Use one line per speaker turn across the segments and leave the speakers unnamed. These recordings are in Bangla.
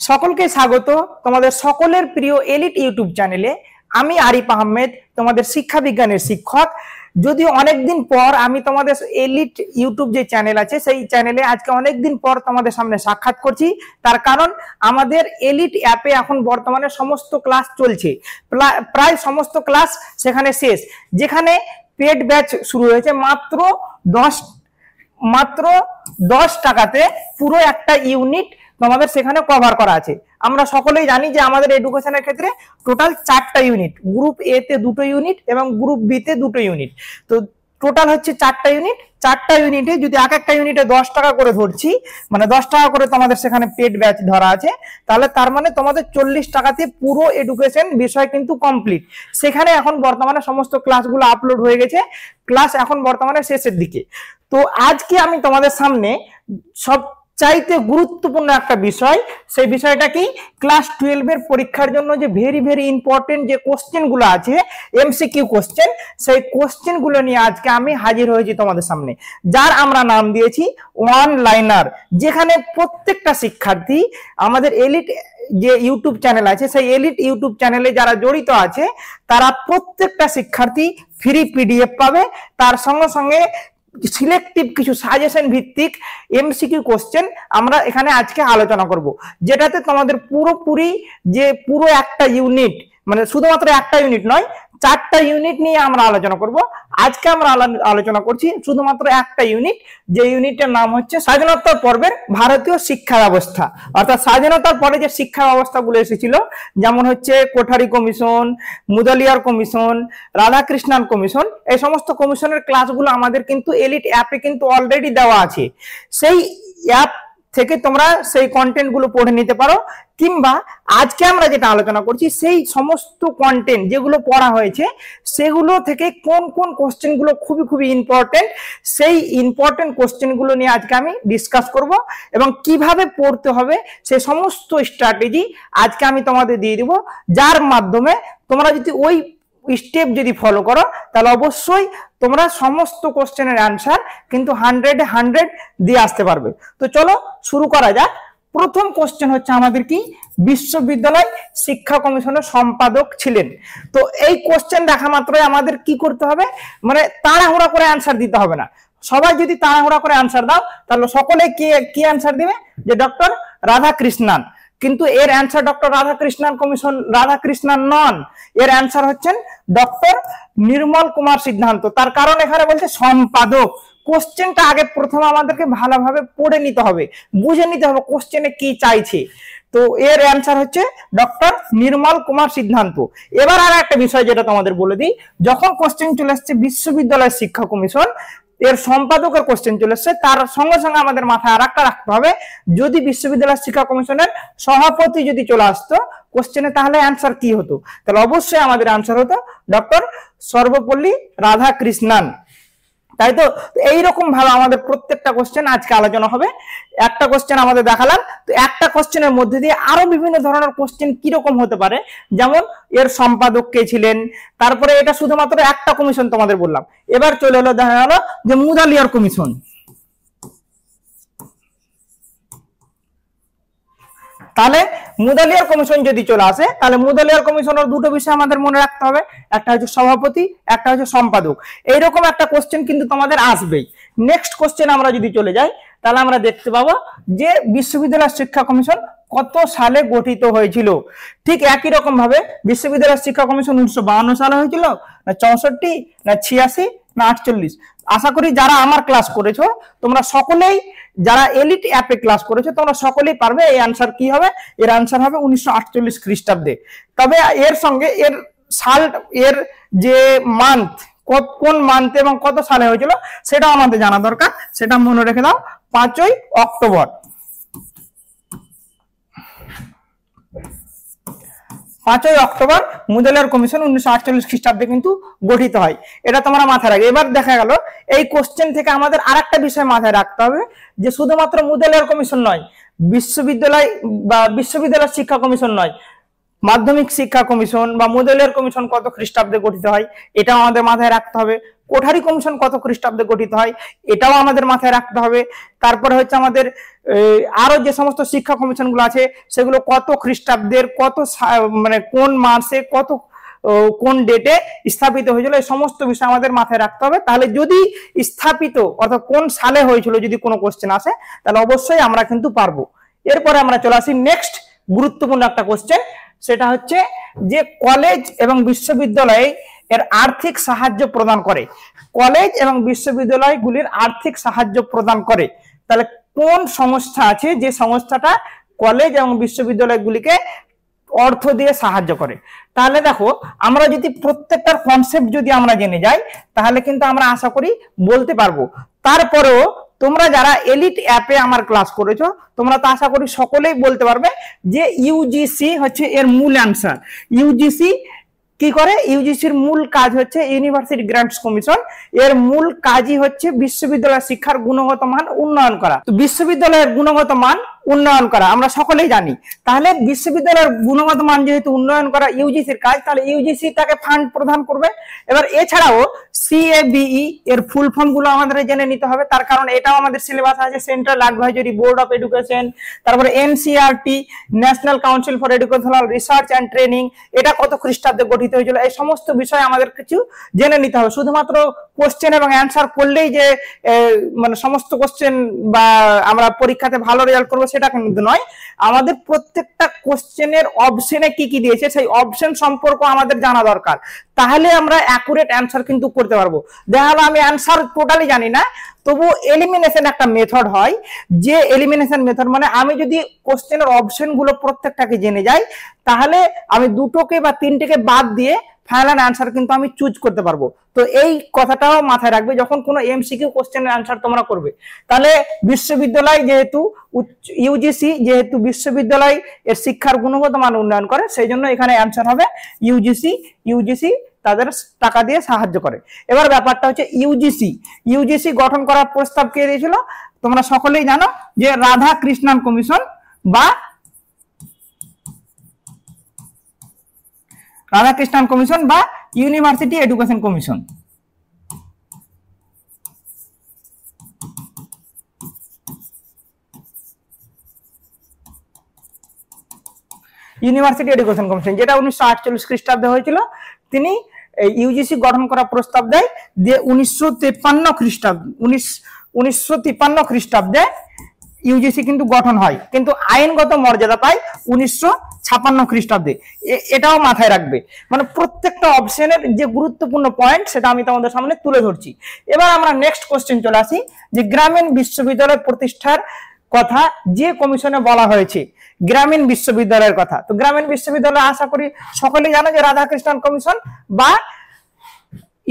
সকলকে স্বাগত তোমাদের সকলের প্রিয় এলিট ইউটিউব চ্যানেলে। আমি আরিফ আহমেদ, তোমাদের শিক্ষা বিজ্ঞানের শিক্ষক। যদিও অনেকদিন পর আমি তোমাদের এলিট ইউটিউব যে চ্যানেল আছে সেই চ্যানেলে আজকে অনেকদিন পর তোমাদের সামনে সাক্ষাৎ করছি। তার কারণ আমাদের এলিট অ্যাপে এখন বর্তমানে সমস্ত ক্লাস চলছে, প্রায় সমস্ত ক্লাস সেখানে শেষ। যেখানে পেড ব্যাচ শুরু হয়েছে মাত্র 10 টাকাতে পুরো একটা ইউনিট তোমাদের সেখানে কভার করা আছে। আমরা সকলেই জানি যে আমাদের এডুকেশনের ক্ষেত্রে টোটাল 4টা ইউনিট, গ্রুপ এ তে 2টো ইউনিট এবং গ্রুপ বি তে 2টো ইউনিট। তো টোটাল হচ্ছে 4টা ইউনিট। 4টা ইউনিটে যদি এক একটা ইউনিটে 10 টাকা করে ধরছি, মানে 10 টাকা করে তোমাদের সেখানে পেড ব্যাচ ধরা আছে, তাহলে তার মানে তোমাদের 40 টাকাতে পুরো এডুকেশন বিষয় কিন্তু কমপ্লিট। সেখানে এখন বর্তমানে সমস্ত ক্লাসগুলো আপলোড হয়ে গেছে, ক্লাস এখন বর্তমানে শেষের দিকে। তো আজকে আমি তোমাদের সামনে সবচাইতে গুরুত্বপূর্ণ একটা বিষয়, সেই বিষয়টা কি, ক্লাস 12 এর পরীক্ষার জন্য যে ভেরি ইম্পর্টেন্ট যে কোশ্চেন গুলো আছে, এমসিকিউ কোশ্চেন, সেই কোশ্চেন গুলো নিয়ে আজকে আমি হাজির হয়েছি তোমাদের সামনে, যার আমরা নাম দিয়েছি ওয়ান লাইনার। যেখানে প্রত্যেকটা শিক্ষার্থী আমাদের এলিট যে ইউটিউব চ্যানেল আছে সেই এলিট ইউটিউব চ্যানেলে যারা জড়িত আছে তারা প্রত্যেকটা শিক্ষার্থী ফ্রি পিডিএফ পাবে। তার সঙ্গে সঙ্গে সিলেক্টিভ কিছু সাজেশন ভিত্তিক এমসিকিউ কোশ্চেন আমরা এখানে আজকে আলোচনা করব, যেটাতে তোমাদের পুরো একটা ইউনিট, মানে শুধুমাত্র একটা ইউনিট নয়, 4টা ইউনিট নিয়ে আমরা আলোচনা করব। আজকে আমরা আলোচনা করছি শুধুমাত্র একটা ইউনিট, যে ইউনিটের নাম হচ্ছে স্বাধীনতার পর্বের ভারতীয় শিক্ষা ব্যবস্থা। অর্থাৎ স্বাধীনতার পরে যে শিক্ষা ব্যবস্থাগুলো এসেছিল, যেমন হচ্ছে Kothari commission, Mudaliar commission, Radhakrishnan commission, এই সমস্ত কমিশনের ক্লাসগুলো আমাদের কিন্তু এলিট অ্যাপে কিন্তু অলরেডি দেওয়া আছে। সেই অ্যাপ থেকে তোমরা সেই কন্টেন্ট গুলো পড়ে নিতে পারো, কিংবা আজকে আমরা যেটা আলোচনা করছি সেই সমস্ত কন্টেন্ট যেগুলো পড়া হয়েছে সেগুলো থেকে কোন কোন কোশ্চেন গুলো খুবই ইম্পর্টেন্ট, সেই ইম্পর্টেন্ট কোশ্চেন গুলো নিয়ে আজকে আমি ডিসকাস করব, এবং কিভাবে পড়তে হবে সেই সমস্ত স্ট্র্যাটেজি আজকে আমি তোমাদের দিয়ে দিব, যার মাধ্যমে তোমরা যদি ওই স্টেপ যদি ফলো করো তাহলে অবশ্যই তোমরা সমস্ত কোশ্চেনের অ্যান্সার কিন্তু 100 দিয়ে আসতে পারবে। তো চলো শুরু করা যাক। প্রথম কোশ্চেন হচ্ছে আমাদের কি, বিশ্ববিদ্যালয় শিক্ষা কমিশনের সম্পাদক ছিলেন। তো এই কোশ্চেন দেখা মাত্রই আমাদের কি করতে হবে, মানে তাড়াহুড়া করে অ্যান্সার দিতে হবে না। সবাই যদি তাড়াহুড়া করে অ্যান্সার দাও তাহলে সকলে কি অ্যান্সার দিবে, যে ডক্টর রাধাকৃষ্ণান। কিন্তু এর অ্যান্সার ডক্টর রাধাকৃষ্ণান নন, এর অ্যান্সার হচ্ছেন ডক্টর নির্মল কুমার সিদ্ধান্ত। তার কারণ এখানে বলছে সম্পাদক। কোশ্চেনটা আগে প্রথমে আমাদেরকে ভালোভাবে পড়ে নিতে হবে, বুঝে নিতে হবে কোশ্চেনে কি চাইছে। তো এর অ্যান্সার হচ্ছে ডক্টর নির্মল কুমার সিদ্ধান্ত। এবার আর একটা বিষয় যেটা তোমাদের বলে দিই, যখন কোশ্চেন চলে আসছে বিশ্ববিদ্যালয় শিক্ষা কমিশন এর সম্পাদকের কোশ্চেন চলে আসছে, তার সঙ্গে সঙ্গে আমাদের মাথায় আর একটা রাখতে হবে, যদি বিশ্ববিদ্যালয় শিক্ষা কমিশনের সভাপতি যদি চলে আসতো কোশ্চেনে, তাহলে অ্যান্সার কি হতো, তাহলে অবশ্যই আমাদের অ্যান্সার হতো ডক্টর সর্বপল্লী রাধাকৃষ্ণান। তাই তো এইরকম ভাবে আমাদের প্রত্যেকটা কোশ্চেন আজকে আলোচনা হবে। একটা কোশ্চেন আমাদের দেখালাম, তো একটা কোশ্চেনের মধ্যে দিয়ে আরো বিভিন্ন ধরনের কোশ্চেন কিরকম হতে পারে, যেমন এর সম্পাদক কে ছিলেন, তারপরে এটা শুধুমাত্র একটা কমিশন তোমাদের বললাম। এবার চলে এলো দেখা গেল যে মুদালিয়ার কমিশন। তাহলে মুদালিয়ার কমিশন যদি চলে আসে, তাহলে মুদালিয়ার কমিশনের দুটো বিষয় আমাদের মনে রাখতে হবে, একটা হচ্ছে সভাপতি, একটা হচ্ছে সম্পাদক। এইরকম একটা কোশ্চেন কিন্তু তোমাদের আসবেই। নেক্সট কোশ্চেন আমরা যদি চলে যাই, তাহলে আমরা দেখতে পাবো যে বিশ্ববিদ্যালয় শিক্ষা কমিশন কত সালে গঠিত হয়েছিল। ঠিক একই রকম ভাবে বিশ্ববিদ্যালয় শিক্ষা কমিশন 1952 সালে হয়েছিল, না 64, না 86, না 48। আশা করি যারা আমার ক্লাস করেছো তোমরা সকলেই, যারা এলিট অ্যাপে ক্লাস করেছো তোমরা সকলেই পারবে এই অ্যান্সার কি হবে। এর অ্যান্সার হবে 1948 খ্রিস্টাব্দে। তবে এর সঙ্গে এর সাল, এর যে মান্থ, কোন মান্থ এবং কত সালে হয়েছিল সেটা আমাদের জানা দরকার। সেটা মনে রেখে দাও, 5ই অক্টোবর। 5ই অক্টোবর মুদালিয়ার কমিশন 1948 খ্রিস্টাব্দে কিন্তু গঠিত হয়, এটা তোমরা মাথায় রাখবে। এবার দেখা গেল এই কোশ্চেন থেকে আমাদের আরেকটা বিষয় মাথায় রাখতে হবে, যে শুধুমাত্র মুদালিয়ার কমিশন নয়, বিশ্ববিদ্যালয় শিক্ষা কমিশন নয়, মাধ্যমিক শিক্ষা কমিশন বা মুদালিয়ার কমিশন কত খ্রিস্টাব্দে গঠিত হয় এটা আমাদের মাথায় রাখতে হবে। কোঠারি কমিশন কত খ্রিস্টাব্দে গঠিত হয় এটাও আমাদের মাথায় রাখতে হবে। তারপরে হচ্ছে আমাদের আরো যে সমস্ত শিক্ষা কমিশনগুলো আছে সেগুলো কত খ্রিস্টাব্দের কত মানে কোন মাসে কত কোন ডেটে স্থাপিত হয়েছিল, এই সমস্ত বিষয় আমাদের মাথায় রাখতে হবে। তাহলে যদি স্থাপিত অর্থাৎ কোন সালে হয়েছিল যদি কোনো কোশ্চেন আসে তাহলে অবশ্যই আমরা কিন্তু পারবো। এরপরে আমরা চলে আসি নেক্সট গুরুত্বপূর্ণ একটা কোশ্চেন, সেটা হচ্ছে যে কলেজ এবং বিশ্ববিদ্যালয়ে এর আর্থিক সাহায্য প্রদান করে। কলেজ এবং বিশ্ববিদ্যালয়গুলির আর্থিক সাহায্য প্রদান করে, তাহলে কোন সংস্থা আছে যে সংস্থাটা কলেজ এবং বিশ্ববিদ্যালয়গুলিকে অর্থ দিয়ে সাহায্য করে? তাহলে দেখো আমরা যদি প্রত্যেকটার কনসেপ্ট যদি আমরা জেনে যাই তাহলে কিন্তু আমরা আশা করি বলতে পারবো। তারপরেও তোমরা যারা এলিট অ্যাপে আমার ক্লাস করেছো তোমরা তো আশা করি সকলেই বলতে পারবে যে ইউজিসি হচ্ছে এর মূল অ্যান্সার। ইউজিসি কি করে? ইউজিসির মূল কাজ হচ্ছে ইউনিভার্সিটি গ্রান্টস কমিশন, এর মূল কাজই হচ্ছে বিশ্ববিদ্যালয় শিক্ষার গুণগত মান উন্নয়ন করা। তো বিশ্ববিদ্যালয়ের গুণগত মান উন্নয়ন করা আমরা সকলেই জানি। তাহলে বিশ্ববিদ্যালয়ের গুণগত মান যেহেতু উন্নয়ন করা ইউজিসির কাজ, তাহলে ইউজিসি তাকে ফান্ড প্রদান করবে। এবার এছাড়াও সিএবিই এর ফুল ফর্ম গুলো আমাদের জেনে নিতে হবে, তার কারণ এটাও আমাদের সিলেবাস আছে, central advisory board of education. তারপরে NCERT national council for educational research and training, এটা কত খ্রিস্টাব্দে গঠিত হয়েছিল, এই সমস্ত বিষয় আমাদের কিছু জেনে নিতে হবে। শুধুমাত্র কোশ্চেন এবং অ্যান্সার করলেই যে মানে সমস্ত কোশ্চেন বা আমরা পরীক্ষাতে ভালো রেজাল্ট করবো সেটা কিন্তু নয়। আমাদের প্রত্যেকটা কোশ্চেনের অপশনে কি কি দিয়েছে সেই অপশন সম্পর্ক আমাদের জানা দরকার, তাহলে আমরা অ্যাকুরেট অ্যান্সার কিন্তু করতে পারবো। দেখা গেল আমি অ্যান্সার টোটালি জানি না, তবু এলিমিনেশন একটা মেথড হয়, যে এলিমিনেশন মেথড মানে আমি যদি কোশ্চেনের অপশন গুলো প্রত্যেকটাকে জেনে যাই তাহলে আমি দুটোকে বা তিনটেকে বাদ দিয়ে ফাইনাল অ্যান্সার কিন্তু আমি চুজ করতে পারবো। তো এই কথাটাও মাথায় রাখবে যখন কোনো এমসিকিউ কোশ্চেনের অ্যান্সার তোমরা করবে। তাহলে বিশ্ববিদ্যালয় যেহেতু ইউজিসি যেহেতু বিশ্ববিদ্যালয় এর শিক্ষার গুণগত মান উন্নয়ন করে সেই জন্য এখানে অ্যান্সার হবে ইউজিসি। ইউজিসি তাদের টাকা দিয়ে সাহায্য করে। এবার ব্যাপারটা হচ্ছে ইউজিসি গঠন করার প্রস্তাব কে দিয়েছিল? তোমরা সকলেই জানো যে রাধাকৃষ্ণন কমিশন বা university education commission. University education commission যেটা 1948 খ্রিস্টাব্দে হয়েছিল, তিনি ইউজিসি গঠন করা প্রস্তাব দেয় যে 1953 খ্রিস্টাব্দে ইউজিসি কিন্তু গঠন হয়, কিন্তু আইনগত মর্যাদা পায় 1956 খ্রিস্টাব্দে। এটাও মাথায় রাখবে, মানে প্রত্যেকটা অপশনের যে গুরুত্বপূর্ণ পয়েন্ট সেটা আমি তোমাদের সামনে তুলে ধরছি। এবার আমরা নেক্সট কোশ্চেন চলে আসি যে গ্রামীণ বিশ্ববিদ্যালয় প্রতিষ্ঠার কথা যে কমিশনে বলা হয়েছে, গ্রামীণ বিশ্ববিদ্যালয়ের কথা। তো গ্রামীণ বিশ্ববিদ্যালয় আশা করি সকলেই জানো যে রাধাকৃষ্ণন কমিশন বা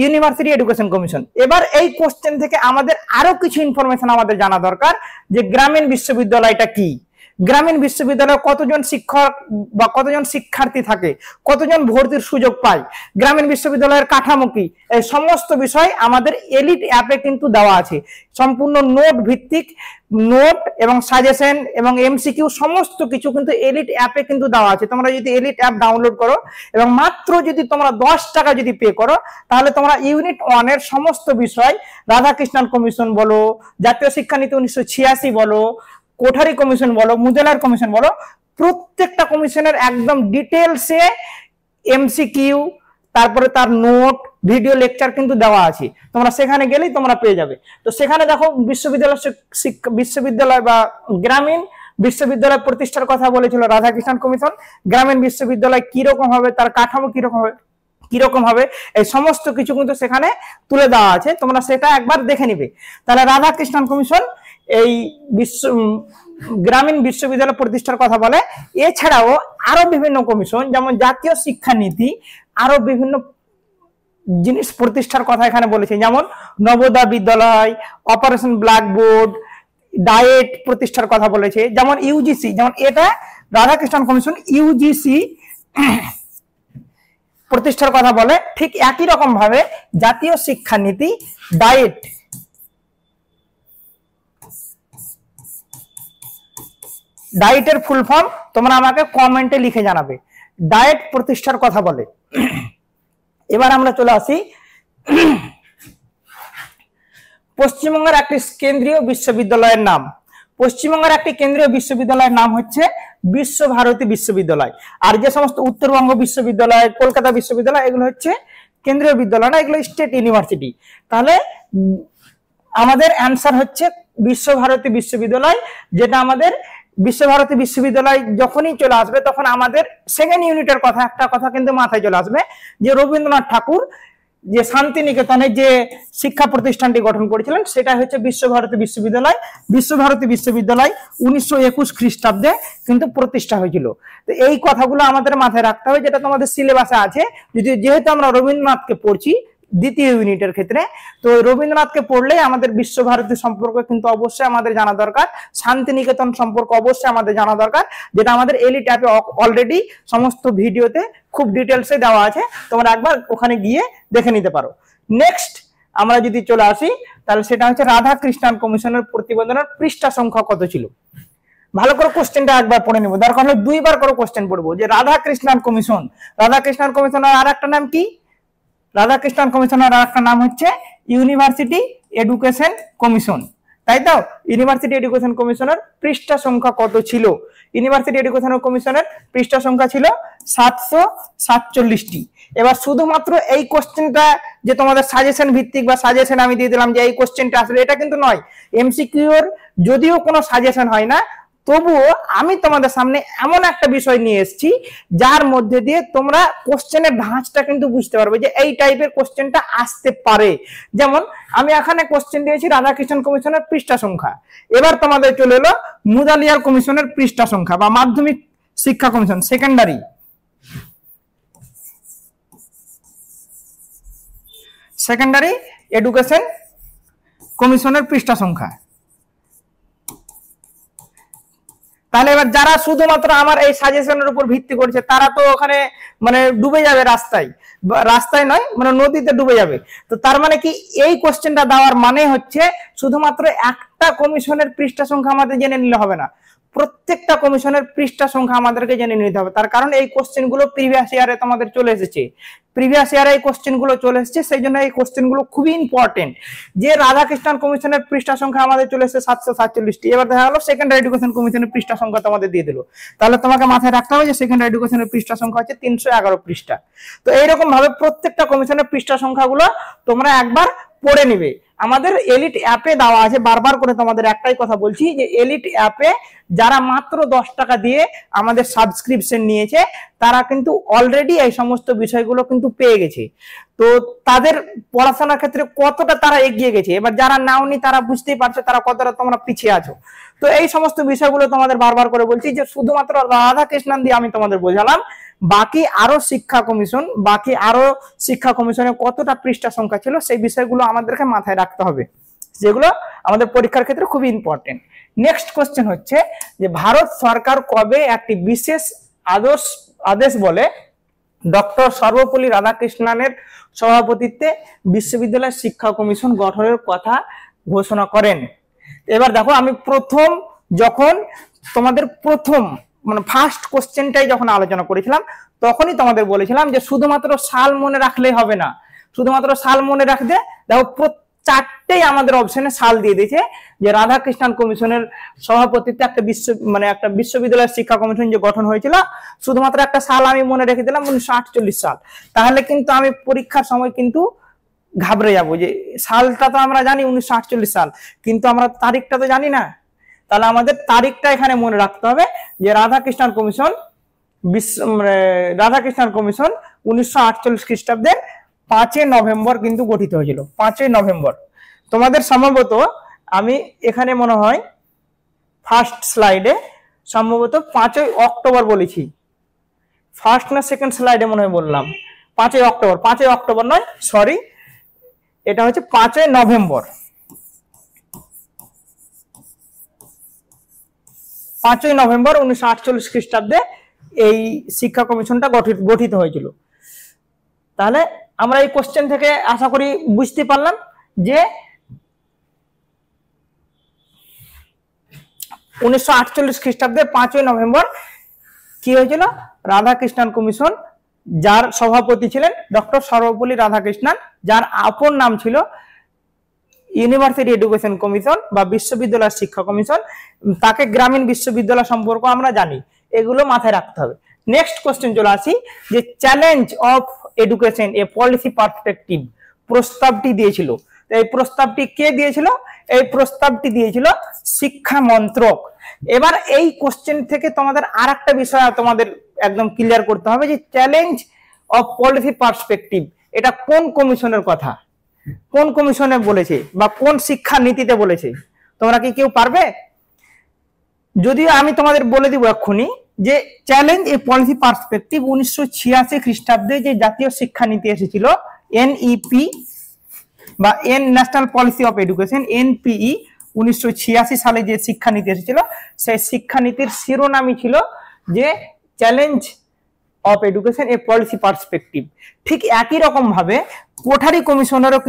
ইউনিভার্সিটি এডুকেশন কমিশন। এবার এই কোশ্চেন থেকে আমাদের আরো কিছু ইনফরমেশন আমাদের জানা দরকার যে গ্রামীণ বিশ্ববিদ্যালয়টা কি, গ্রামীণ বিশ্ববিদ্যালয়ে কতজন শিক্ষক বা কতজন শিক্ষার্থী থাকে, কতজন ভর্তির সুযোগ পায়, গ্রামীণ বিশ্ববিদ্যালয়ের কাঠামো কি, এই সমস্ত বিষয় আমাদের এলিট অ্যাপে কিন্তু দেওয়া আছে। সম্পূর্ণ নোট ভিত্তিক নোট এবং সাজেশন এবং এমসিকিউ সমস্ত কিছু কিন্তু এলিট অ্যাপে কিন্তু দেওয়া আছে। তোমরা যদি এলিট অ্যাপ ডাউনলোড করো এবং মাত্র যদি তোমরা 10 টাকা যদি পে করো তাহলে তোমরা ইউনিট 1 এর সমস্ত বিষয় রাধাকৃষ্ণন কমিশন বলো, জাতীয় শিক্ষানীতি 1986 বলো, কোঠারি কমিশন বলো, মুজেলার কমিশন বলো, প্রত্যেকটা কমিশনের একদম ডিটেলসে এমসিকিউ তারপরে তার নোট ভিডিও লেকচার কিন্তু দেওয়া আছে, তোমরা সেখানে গেলেই তোমরা পেয়ে যাবে। তো সেখানে দেখো বিশ্ববিদ্যালয় বা গ্রামীণ বিশ্ববিদ্যালয় প্রতিষ্ঠার কথা বলেছিল রাধাকৃষ্ণন কমিশন। গ্রামীণ বিশ্ববিদ্যালয় কিরকম হবে, তার কাঠামো কিরকম হবে এই সমস্ত কিছু কিন্তু সেখানে তুলে দেওয়া আছে, তোমরা সেটা একবার দেখে নিবে। তাহলে রাধাকৃষ্ণন কমিশন এই গ্রামীণ বিশ্ববিদ্যালয় প্রতিষ্ঠার কথা বলে। এছাড়াও আরো বিভিন্ন কমিশন যেমন জাতীয় শিক্ষানীতি আরো বিভিন্ন জিনিস প্রতিষ্ঠার কথা এখানে বলেছে, যেমন নবোদয় বিদ্যালয়, অপারেশন ব্ল্যাকবোর্ড, ডায়েট প্রতিষ্ঠার কথা বলেছে। যেমন ইউজিসি, যেমন এটা রাধাকৃষ্ণন কমিশন ইউজিসি প্রতিষ্ঠার কথা বলে, ঠিক একই রকম ভাবে জাতীয় শিক্ষানীতি ডায়েটের ফুল ফর্ম তোমরা আমাকে কমেন্টে লিখে জানাবে, ডায়েট প্রতিষ্ঠার কথা বলে। এবার আমরা চলে আসি পশ্চিমবঙ্গের একটি কেন্দ্রীয় বিশ্ববিদ্যালয়ের নাম। পশ্চিমবঙ্গের একটি কেন্দ্রীয় বিশ্ববিদ্যালয়ের নাম হচ্ছে বিশ্বভারতী বিশ্ববিদ্যালয়। আর যে সমস্ত উত্তরবঙ্গ বিশ্ববিদ্যালয়, কলকাতা বিশ্ববিদ্যালয়, এগুলো হচ্ছে কেন্দ্রীয় বিদ্যালয় না, এগুলো স্টেট ইউনিভার্সিটি। তাহলে আমাদের অ্যান্সার হচ্ছে বিশ্বভারতী বিশ্ববিদ্যালয়, যেটা আমাদের বিশ্বভারতী বিশ্ববিদ্যালয় যখনই চলে আসবে তখন আমাদের সেকেন্ড ইউনিটের কথা একটা কথা কিন্তু মাথায় চলে আসবে, যে রবীন্দ্রনাথ ঠাকুর যে শান্তিনিকেতনে যে শিক্ষা প্রতিষ্ঠানটি গঠন করেছিলেন সেটা হচ্ছে বিশ্বভারতী বিশ্ববিদ্যালয়। বিশ্বভারতী বিশ্ববিদ্যালয় 1921 খ্রিস্টাব্দে কিন্তু প্রতিষ্ঠা হয়েছিল। তো এই কথাগুলো আমাদের মাথায় রাখতে হবে, যেটা তোমাদের সিলেবাসে আছে। যেহেতু আমরা রবীন্দ্রনাথকে পড়ছি দ্বিতীয় ইউনিটের ক্ষেত্রে, তো রবীন্দ্রনাথকে পড়লেই আমাদের বিশ্বভারতী সম্পর্কে কিন্তু অবশ্যই আমাদের জানা দরকার, শান্তিনিকেতন সম্পর্কে অবশ্যই আমাদের জানা দরকার, যেটা আমাদের এলিট অ্যাপে অলরেডি সমস্ত ভিডিওতে খুব ডিটেলসে দেওয়া আছে, তোমরা একবার ওখানে গিয়ে দেখে নিতে পারো। নেক্সট আমরা যদি চলে আসি, তাহলে সেটা হচ্ছে রাধাকৃষ্ণান কমিশনের প্রতিবেদনের পৃষ্ঠা সংখ্যা কত ছিল। ভালো করে কোশ্চেনটা একবার পড়ে নেবো, দরকার হলে দুইবার করে কোশ্চেন পড়বো, যে রাধাকৃষ্ণান কমিশন, রাধাকৃষ্ণান কমিশনের আর একটা নাম কি? রাধাকৃষ্ণান কমিশনের আর একটা নাম হচ্ছে ইউনিভার্সিটি এডুকেশন কমিশন, তাই তো? ইউনিভার্সিটি এডুকেশন কমিশনের পৃষ্ঠা সংখ্যা কত ছিল? ইউনিভার্সিটি এডুকেশন কমিশনের পৃষ্ঠা সংখ্যা ছিল 747টি। এবার শুধুমাত্র এই কোশ্চেনটা যে তোমাদের সাজেশন ভিত্তিক বা সাজেশন আমি দিয়ে দিলাম যে এই কোশ্চেনটা আসলে, এটা কিন্তু নয়। এমসিকিউ এর যদিও কোনো সাজেশন হয় না, তবুও আমি তোমাদের সামনে এমন একটা বিষয় নিয়ে এসেছি যার মধ্যে দিয়ে তোমরা কোশ্চেনের ধাঁচটা কিন্তু বুঝতে পারবে যে এই টাইপের কোশ্চেনটা আসতে পারে। যেমন আমি এখানে কোশ্চেন দিয়েছি রাধাকৃষ্ণ কমিশনের পৃষ্ঠা সংখ্যা, এবার তোমাদের চলে এলো মুদালিয়ার কমিশনের পৃষ্ঠা সংখ্যা বা মাধ্যমিক শিক্ষা কমিশন সেকেন্ডারি এডুকেশন কমিশনের পৃষ্ঠা সংখ্যা। তাহলে এবার যারা শুধুমাত্র আমার এই সাজেশনের উপর ভিত্তি করছে তারা তো ওখানে মানে ডুবে যাবে, রাস্তায় নয় মানে নদীতে ডুবে যাবে। তো তার মানে কি, এই কোশ্চেনটা দেওয়ার মানে হচ্ছে শুধুমাত্র একটা কমিশনের পৃষ্ঠা সংখ্যা আমাদের জেনে নিলে হবে না, প্রত্যেকটা কমিশনের পৃষ্ঠা সংখ্যা আমাদেরকে জেনে নিতে হবে। তার কারণ এই কোশ্চেনগুলো প্রিভিয়াস ইয়ারে তোমাদের চলে এসেছে, এই কোশ্চেনগুলো চলে এসেছে, সেই জন্য এই কোশ্চেনগুলো খুবই ইম্পর্টেন্ট। যে রাধাকৃষ্ণান কমিশনের পৃষ্ঠা সংখ্যা আমাদের চলে এসেছে 747টি, এবার দেখা গেল সেকেন্ডারি এডুকেশন কমিশনের পৃষ্ঠা সংখ্যা তোমাদের দিয়ে দিল, তাহলে তোমাকে মাথায় রাখতে হবে যে সেকেন্ডারি এডুকেশনের পৃষ্ঠা সংখ্যা হচ্ছে 311 পৃষ্ঠা। তো এইরকম ভাবে প্রত্যেকটা কমিশনের পৃষ্ঠা সংখ্যাগুলো তোমরা একবার পড়ে নিবে। আমাদের এলিট অ্যাপে দেওয়া আছে, বারবার করে তোমাদের একটাই কথা বলছি যে এলিট অ্যাপে যারা মাত্র 10 টাকা দিয়ে আমাদের সাবস্ক্রিপশন নিয়েছে তারা কিন্তু অলরেডি এই সমস্ত বিষয়গুলো কিন্তু পেয়ে গেছে। তো তাদের পড়াশোনার ক্ষেত্রে কতটা তারা এগিয়ে গেছে, এবার যারা নাওনি তারা বুঝতেই পারছো তারা কতটা তোমরা পিছিয়ে আছো। তো এই সমস্ত বিষয়গুলো তোমাদের বারবার করে বলছি যে শুধুমাত্র রাধাকৃষ্ণান দিয়ে আমি তোমাদের বোঝালাম, বাকি আরো শিক্ষা কমিশনের কতটা পৃষ্ঠা সংখ্যা ছিল সেই বিষয়গুলো আমাদেরকে মাথায় রাখতে হবে, যেগুলো আমাদের পরীক্ষার ক্ষেত্রে খুবই ইম্পর্টেন্ট। নেক্সট কোশ্চেন হচ্ছে যে ভারত সরকার কবে একটি বিশেষ আদেশ বলে ডক্টর সর্বপল্লী রাধাকৃষ্ণনের সভাপতিত্বে বিশ্ববিদ্যালয় শিক্ষা কমিশন গঠনের কথা ঘোষণা করেন? এবার দেখো, আমি মানে ফার্স্ট কোশ্চেনটাই যখন আলোচনা করেছিলাম তখনই তোমাদের বলেছিলাম যে শুধুমাত্র সাল মনে রাখলেই হবে না, শুধুমাত্র সাল মনে রাখতে দেখো চারটেই আমাদের অপশনে সাল দিয়ে দিয়েছে যে রাধাকৃষ্ণান কমিশনের সভাপতিত্বে একটা বিশ্ববিদ্যালয় শিক্ষা কমিশন যে গঠন হয়েছিল, শুধুমাত্র একটা সাল আমি মনে রেখে দিলাম 1948 সাল। তাহলে কিন্তু আমি পরীক্ষার সময় কিন্তু ঘাবড়ে যাবো যে সালটা তো আমরা জানি 1948 সাল, কিন্তু আমরা তারিখটা তো জানি না। তাহলে আমাদের তারিখটা এখানে মনে রাখতে হবে যে রাধাকৃষ্ণান কমিশন 1948 খ্রিস্টাব্দের 5 নভেম্বর কিন্তু গঠিত হয়েছিল। 5 নভেম্বর তোমাদের সম্ভবত আমি এখানে মনে হয় ফার্স্ট স্লাইডে সম্ভবত 5 অক্টোবর বলেছি, ফার্স্ট না সেকেন্ড স্লাইডে মনে হয় বললাম 5 অক্টোবর। 5 অক্টোবর নয়, সরি, এটা হচ্ছে 5 নভেম্বর। 5 নভেম্বর 1948 খ্রিস্টাব্দে এই শিক্ষা কমিশনটা গঠিত হয়েছিল। তাহলে আমরা এই কোশ্চেন থেকে আশা করি বুঝতে পারলাম যে 1948 খ্রিস্টাব্দে 5 নভেম্বর কি হয়েছিল, রাধাকৃষ্ণান কমিশন, যার সভাপতি ছিলেন ডক্টর সর্বপল্লী রাধাকৃষ্ণান, যার আপন নাম ছিল ইউনিভার্সিটি এডুকেশন কমিশন বা বিশ্ববিদ্যালয় শিক্ষা কমিশন, তাকে গ্রামীণ বিশ্ববিদ্যালয় সম্পর্ক আমরা জানি। এগুলো মাথায় রাখতে হবে। নেক্সট কোশ্চেন চলে আসি যে challenge of education a policy perspective প্রস্তাবটি দিয়েছিল। এই প্রস্তাবটি কে দিয়েছিল? এই প্রস্তাবটি দিয়েছিল শিক্ষা মন্ত্রক। এবার এই কোশ্চেন থেকে তোমাদের আর একটা বিষয় তোমাদের একদম ক্লিয়ার করতে হবে যে চ্যালেঞ্জ অফ পলিসি পার্সপেক্টিভ এটা কোন কমিশনের কথা, কোন কমিশনে বলেছে বা কোন শিক্ষা নীতিতে বলেছে? তোমরা কি কেউ পারবে? যদিও আমি তোমাদের বলে দিব এক্ষুনি যে চ্যালেঞ্জ এ পলিসি পার্সপেক্টিভ 1986 খ্রিস্টাব্দে যে জাতীয় শিক্ষানীতি এসেছিল এনইপি বা national policy of education NPE 1986 সালে যে শিক্ষানীতি এসেছিল সেই শিক্ষানীতির শিরোনামই ছিল যে challenge of education a policy perspective. ঠিক একই রকম ভাবে কোঠারি কমিশনেরও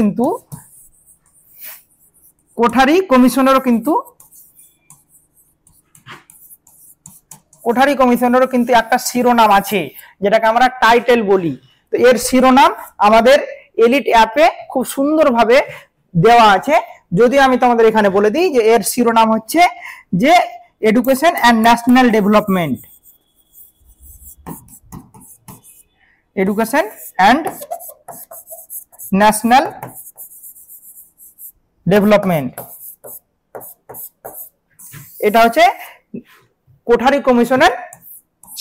কিন্তু একটা শিরোনাম আছে যেটাকে আমরা টাইটেল বলি। তো এর শিরোনাম আমাদের এলিট অ্যাপে খুব সুন্দরভাবে দেওয়া আছে। যদিও আমি তোমাদের এখানে বলে দিই যে এর শিরোনাম হচ্ছে যে education and national development, education and national development. এটা হচ্ছে কোঠারি কমিশনের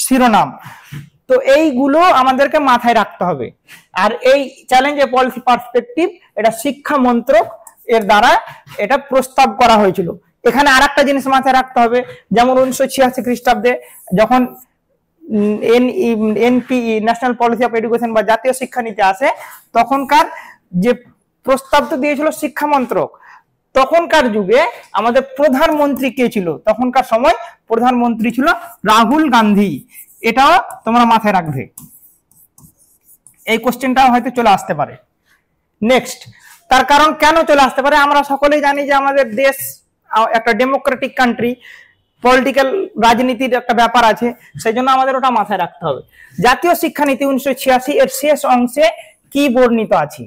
শিরোনাম। তো এইগুলো আমাদেরকে মাথায় রাখতে হবে। আর এই চ্যালেঞ্জ এ পলিসি পার্সপেক্টিভ এটা শিক্ষা মন্ত্রক এর দ্বারা এটা প্রস্তাব করা হয়েছিল। এখানে আর একটা জিনিস মাথায় রাখতে হবে, যেমন 1986 খ্রিস্টাব্দে যখন NPE national policy of education বা জাতীয় শিক্ষানীতি আসে, তখনকার যে প্রস্তাব তো দিয়েছিল শিক্ষা মন্ত্রক। তখনকার যুগে আমাদের প্রধানমন্ত্রী কে ছিল? তখনকার সময় প্রধানমন্ত্রী ছিল রাহুল গান্ধী। এটাও তোমরা মাথায় রাখবে, এই কোশ্চেনটাও হয়তো চলে আসতে পারে। নেক্সট, তার কারণ কেন চলে আসতে পারে? আমরা সকলেই জানি যে আমাদের দেশ একটা ডেমোক্রেটিক কান্ট্রি, পলিটিক্যাল রাজনীতির একটা ব্যাপার আছে, সেই জন্য আমাদের ওটা মাথায় রাখতে হবে। জাতীয় শিক্ষানীতি 1986 এর শেষ অংশে কি বর্ণিত আছে?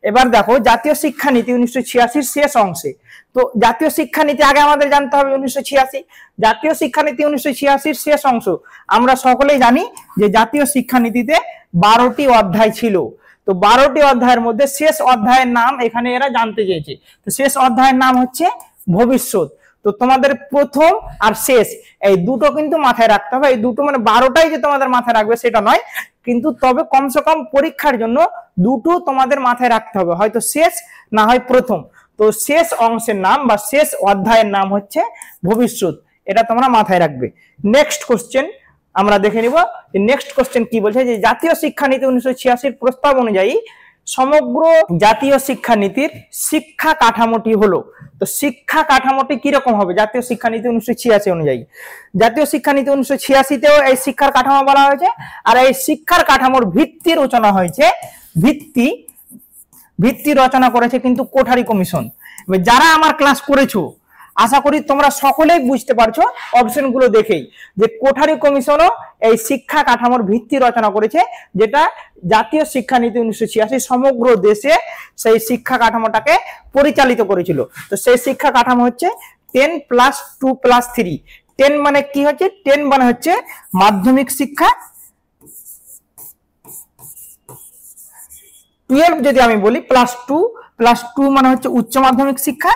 এবার দেখো জাতীয় শিক্ষানীতি 1986 শেষ অংশে। তো জাতীয় শিক্ষানীতি আগে আমাদের জানতে হবে 1986। জাতীয় শিক্ষানীতি 1986 শেষ অংশ আমরা সকলেই জানি যে জাতীয় শিক্ষানীতিতে 12টি অধ্যায় ছিল। তো 12টি অধ্যায়ের মধ্যে শেষ অধ্যায়ের নাম এখানে এরা জানতে চেয়েছে। তো শেষ অধ্যায়ের নাম হচ্ছে ভবিষ্যৎ। তো তোমাদের প্রথম আর শেষ এই দুটো কিন্তু মাথায় রাখতে হবে। এই দুটো মানে 12টাই যে তোমাদের মাথায় রাখবে সেটা নয়, কিন্তু তবে কমসে কম পরীক্ষার জন্য দুটো তোমাদের মাথায় রাখতে হবে, হয়তো শেষ না হয় প্রথম। তো শেষ অংশের নাম বা শেষ অধ্যায়ের নাম হচ্ছে ভবিষ্যৎ, এটা তোমরা মাথায় রাখবে। নেক্সট কোশ্চেন আমরা দেখে নিব। নেক্সট কোশ্চেন কি বলছে যে জাতীয় শিক্ষানীতি 1986 প্রস্তাব অনুযায়ী সমগ্র জাতীয় শিক্ষানীতির শিক্ষা কাঠামোটি হলো। তো শিক্ষা কাঠামোটি কিরকম হবে জাতীয় শিক্ষানীতি 1986 অনুযায়ী? জাতীয় শিক্ষানীতি 1986তেও এই শিক্ষার কাঠামো বলা হয়েছে, আর এই শিক্ষার কাঠামোর ভিত্তি রচনা হয়েছে, ভিত্তি রচনা করেছে কিন্তু কোঠারি কমিশন। যারা আমার ক্লাস করেছো আশা করি তোমরা সকলেই বুঝতে পারছো অপশনগুলো দেখেই যে কোঠারি কমিশনও এই শিক্ষা কাঠামোর ভিত্তি রচনা করেছে, যেটা জাতীয় শিক্ষানীতি 1986 সমগ্র দেশে সেই শিক্ষা কাঠামোটাকে পরিচালিত করেছিল। তো সেই শিক্ষা কাঠামো হচ্ছে 10+2+3। 10 মানে কি হচ্ছে? 10 মানে হচ্ছে মাধ্যমিক শিক্ষা, 12 যদি আমি বলি +2 মানে হচ্ছে উচ্চ মাধ্যমিক শিক্ষা।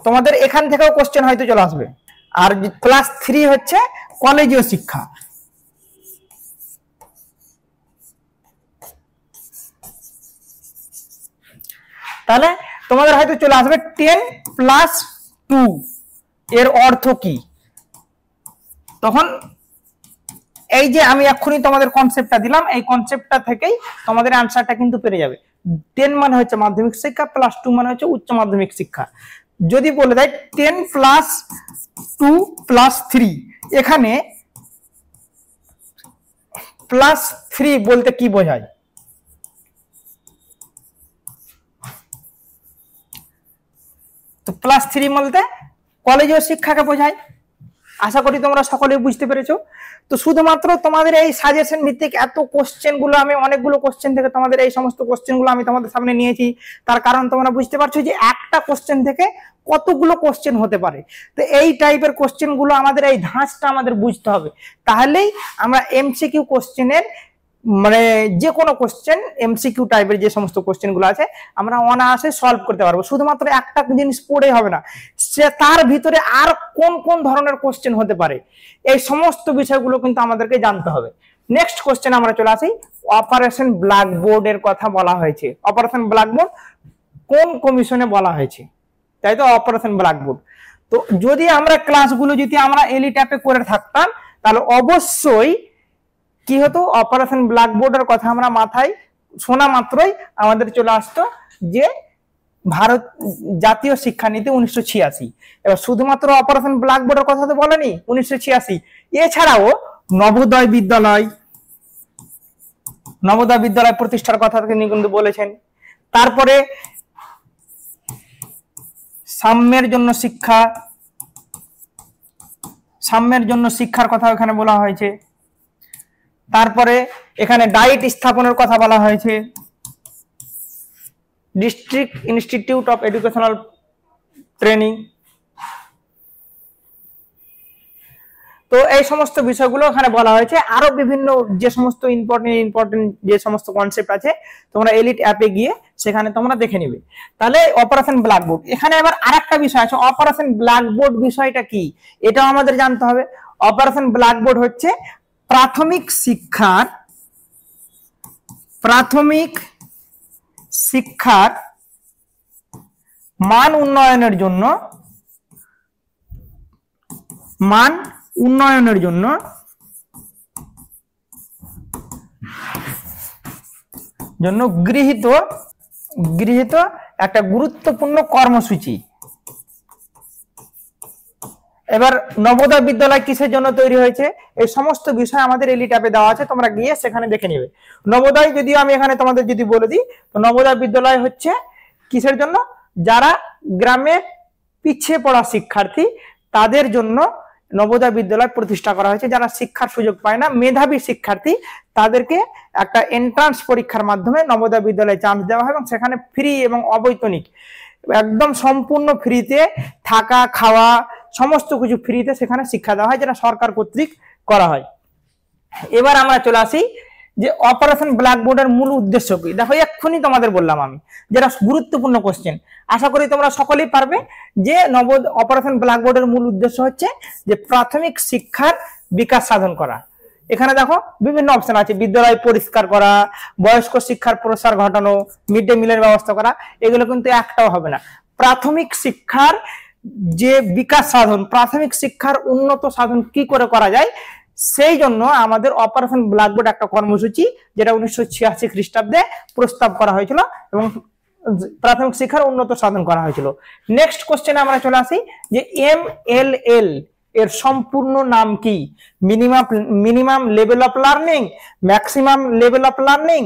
তোমাদের এখান থেকেও কোশ্চেন হয়তো চলে আসবে। আর +3 হচ্ছে কলেজীয় শিক্ষা। তাহলে তোমাদের হয়তো চলে আসবে 10+2 এর অর্থ কি? তখন এই যে আমি এক্ষুনি তোমাদের কনসেপ্টটা দিলাম, এই কনসেপ্টটা থেকেই তোমাদের অ্যান্সারটা কিন্তু পেরে যাবে। 10 মানে হচ্ছে মাধ্যমিক শিক্ষা, +2 মানে হচ্ছে উচ্চ মাধ্যমিক শিক্ষা। যদি বলে দেয় 10+2+3, এখানে +3 বলতে কি বোঝায়? তো +3 বলতে কলেজীয় শিক্ষাকে বোঝায়। আশা করি তোমরা সকলেই বুঝতে পেরেছো। তো শুধুমাত্র তোমাদের এই সাজেশন ভিত্তিক এত কোশ্চেন গুলো, আমি অনেকগুলো কোশ্চেন থেকে তোমাদের এই সমস্ত কোশ্চেন গুলো আমি তোমাদের সামনে নিয়েছি, তার কারণ তোমরা বুঝতে পারছো যে একটা কোশ্চেন থেকে কতগুলো কোশ্চেন হতে পারে। তো এই টাইপের কোশ্চেন গুলো আমাদের, এই ধাঁচটা আমাদের বুঝতে হবে, তাহলেই আমরা এমসিকিউ কোশ্চেনের মানে যে কোনো কোশ্চেন, এমসিকিউ টাইপের যে সমস্ত কোশ্চেন গুলো আছে আমরা অনায়াসে সলভ করতে পারবো। শুধুমাত্র একটা জিনিস পড়েই হবে না, সে তার ভিতরে আর কোন কোন ধরনের কোশ্চেন হতে পারে, এই সমস্ত বিষয়গুলো কিন্তু আমাদেরকে জানতে হবে। নেক্সট কোশ্চেন আমরা চলে আসি, অপারেশন ব্ল্যাকবোর্ড এর কথা বলা হয়েছে। অপারেশন ব্ল্যাকবোর্ড কোন কমিশনে বলা হয়েছে, তাই তো, অপারেশন ব্ল্যাকবোর্ড। তো যদি আমরা ক্লাসগুলো যদি আমরা এলিট অ্যাপে করে থাকতাম, তাহলে অবশ্যই কি হতো, অপারেশন ব্ল্যাকবোর্ডের কথা আমরা মাথায় শোনা মাত্রই আমাদের চলে আসতো যে ভারত জাতীয় শিক্ষানীতি 1986। এবার শুধুমাত্র অপারেশন ব্ল্যাকবোর্ডের কথা তো বলেনি 1986, এছাড়াও নবোদয় বিদ্যালয় প্রতিষ্ঠার কথা তিনি কিন্তু বলেছেন। তারপরে সাম্যের জন্য শিক্ষার কথা এখানে বলা হয়েছে। তারপরে এখানে ডায়েট স্থাপনের কথা বলা হয়েছে, district institute of educational training. তো এই সমস্ত বিষয়গুলো এখানে বলা হয়েছে। আরো বিভিন্ন যে সমস্ত ইম্পর্টেন্ট যে সমস্ত কনসেপ্ট আছে তোমরা এলিট অ্যাপে গিয়ে সেখানে তোমরা দেখে নিবে। তাহলে অপারেশন ব্ল্যাকবোর্ড, এখানে আবার আরেকটা বিষয় আছে, অপারেশন ব্ল্যাকবোর্ড বিষয়টা কি এটাও আমাদের জানতে হবে। অপারেশন ব্ল্যাকবোর্ড হচ্ছে প্রাথমিক শিক্ষার মান উন্নয়নের জন্য গৃহীত একটা গুরুত্বপূর্ণ কর্মসূচি। এবার নবোদয় বিদ্যালয় কিসের জন্য তৈরি হয়েছে, এই সমস্ত বিষয় আমাদের এলিট অ্যাপে দেওয়া আছে, তোমরা গিয়ে সেখানে দেখে নেবে। নবোদয় যদিও আমি এখানে তোমাদের যদি বলে দিই, তো নবোদয় বিদ্যালয় হচ্ছে কিসের জন্য, যারা গ্রামে পিছিয়ে পড়া শিক্ষার্থী তাদের জন্য নবোদয় বিদ্যালয় প্রতিষ্ঠা করা হয়েছে। যারা শিক্ষার সুযোগ পায় না, মেধাবী শিক্ষার্থী, তাদেরকে একটা এন্ট্রান্স পরীক্ষার মাধ্যমে নবোদয় বিদ্যালয়ে চান্স দেওয়া হয় এবং সেখানে ফ্রি এবং অবৈতনিক, একদম সম্পূর্ণ ফ্রিতে থাকা খাওয়া সমস্ত কিছু ফ্রিতে সেখানে শিক্ষা দেওয়া হয়, যেটা সরকার কর্তৃক করা হয়। এবার আমরা চলে আসি যে অপারেশন ব্ল্যাকবোর্ডের মূল উদ্দেশ্য কি। দেখো এক্ষুনি তোমাদের বললাম আমি, যেটা গুরুত্বপূর্ণ কোশ্চেন, আশা করি তোমরা সকলেই পারবে যে অপারেশন ব্ল্যাকবোর্ডের মূল উদ্দেশ্য হচ্ছে যে প্রাথমিক শিক্ষার বিকাশ সাধন করা। এখানে দেখো বিভিন্ন অপশন আছে, বিদ্যালয় পরিষ্কার করা, বয়স্ক শিক্ষার প্রসার ঘটানো, মিড ডে মিলের ব্যবস্থা করা, এগুলো কিন্তু একটাও হবে না। প্রাথমিক শিক্ষার যে বিকাশ সাধন, প্রাথমিক শিক্ষার উন্নত সাধন কি করে করা যায়, সেই জন্য আমাদের অপারেশন ব্ল্যাকবোর্ড একটা কর্মসূচি, যেটা 1986 খ্রিস্টাব্দে প্রস্তাব করা হয়েছিল এবং প্রাথমিক শিক্ষার উন্নত সাধন করা হয়েছিল। নেক্সট কোশ্চেনে আমরা চলে আসি যে MLL এর সম্পূর্ণ নাম কি। Minimum level of learning, maximum level of learning,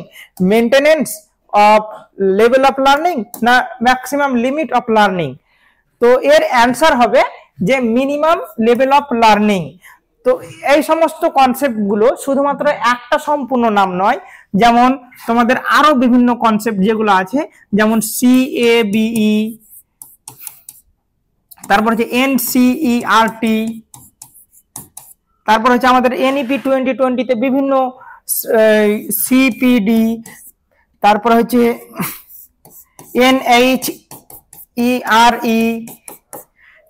maintenance of level of learning, না ম্যাক্সিমাম লিমিট অফ লার্নিং। তো এর অ্যান্সার হবে যে মিনিমাম লেভেল অফ লার্নিং। তো এই সমস্ত কনসেপ্ট গুলো শুধুমাত্র একটা সম্পূর্ণ নাম নয়, যেমন তোমাদের আরো বিভিন্ন কনসেপ্ট যেগুলো আছে, যেমন CABE, তারপর হচ্ছে NCERT, তারপর হচ্ছে আমাদের NEP 2020 তে বিভিন্ন CPD, তারপর হচ্ছে NHERE,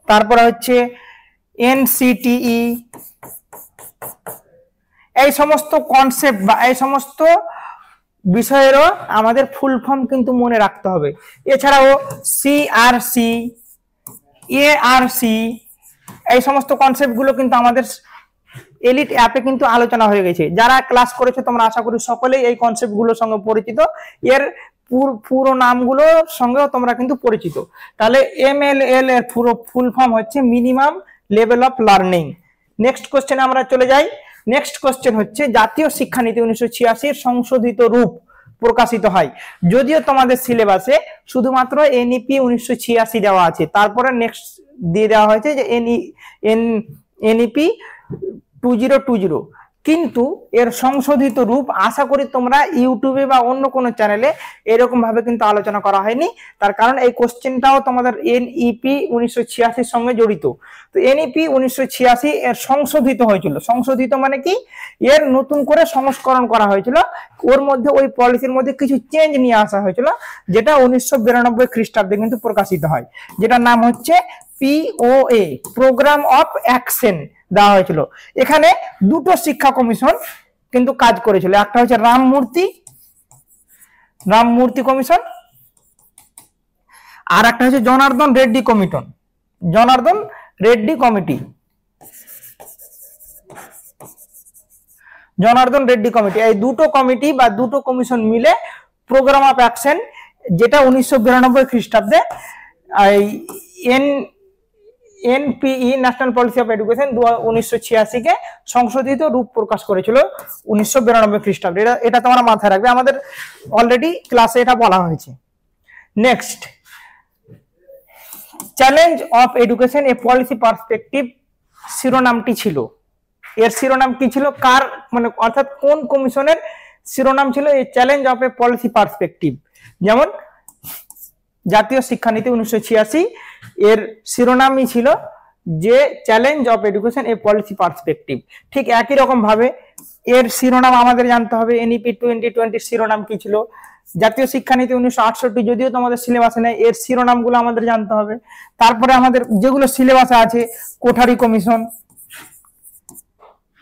তারপর হচ্ছে NCTE। এই সমস্ত কনসেপ্ট বা এই সমস্ত বিষয়েরও আমাদের ফুল ফর্ম কিন্তু মনে রাখতে হবে। এছাড়াও CRC, ARC, এই সমস্ত কনসেপ্ট গুলো কিন্তু আমাদের এলিট অ্যাপে কিন্তু আলোচনা হয়ে গেছে। যারা ক্লাস করেছে তোমরা আশা করি সকলেই এই কনসেপ্ট গুলোর সঙ্গে পরিচিত, এর পুরো নামগুলোর সঙ্গেও তোমরা কিন্তু পরিচিত। তাহলে MLL এর পুরো ফুল ফর্ম হচ্ছে minimum level of learning. Next কোশ্চেনে আমরা চলে যাই। নেক্সট কোশ্চেন হচ্ছে জাতীয় শিক্ষানীতি 1986 এর সংশোধিত রূপ প্রকাশিত হয়। যদিও তোমাদের সিলেবাসে শুধুমাত্র NEP 1986 দেওয়া আছে, তারপরে নেক্সট দিয়ে দেওয়া হয়েছে যে এনইপি 2020, কিন্তু এর সংশোধিত রূপ আশা করি তোমরা ইউটিউবে বা অন্য কোনো চ্যানেলে এরকম ভাবে কিন্তু আলোচনা করা হয়নি। তার কারণ এই কোশ্চেনটাও তোমাদের এনইপি 1986 সঙ্গে জড়িত। তো এনইপি 1986 এর সংশোধিত হয়েছিল। সংশোধিত মানে কি, এর নতুন করে সংস্করণ করা হয়েছিল, ওর মধ্যে ওই পলিসির মধ্যে কিছু চেঞ্জ নিয়ে আসা হয়েছিল, যেটা 1992 খ্রিস্টাব্দে কিন্তু প্রকাশিত হয়, যেটার নাম হচ্ছে পিওএ, প্রোগ্রাম অফ অ্যাকশন দেওয়া হয়েছিল। এখানে দুটো শিক্ষা কমিশন কিন্তু কাজ করেছিল, একটা হচ্ছে রামমূর্তি কমিশন, আর একটা হচ্ছে জনার্দন রেড্ডি কমিটি। এই দুটো কমিটি বা দুটো কমিশন মিলে প্রোগ্রাম অফ অ্যাকশন, যেটা 1992 খ্রিস্টাব্দে NPE national policy of education 1986 কে সংশোধিত রূপ প্রকাশ করেছিল 1992 খ্রিস্টাব্দে। এটা তোমরা মাথায় রাখবে, আমাদের অলরেডি ক্লাসে এটা বলা হয়েছে। Next, challenge of education a policy perspective শিরোনামটি ছিল। এর শিরোনাম কি ছিল, কার মানে অর্থাৎ কোন কমিশনের শিরোনাম ছিল এই challenge of A policy perspective? যেমন জাতীয় শিক্ষানীতি 1986, এর শিরোনামই ছিল যে challenge of education a policy perspective. ঠিক একই রকম ভাবে এর শিরোনাম আমাদের জানতে হবে। এনইপি 2020 শিরোনাম কি ছিল? জাতীয় শিক্ষানীতি 1968, যদিও তোমাদের সিলেবাসে নেই, এর শিরোনামগুলো আমাদের জানতে হবে। তারপরে আমাদের যেগুলো সিলেবাসে আছে, কোঠারি কমিশন,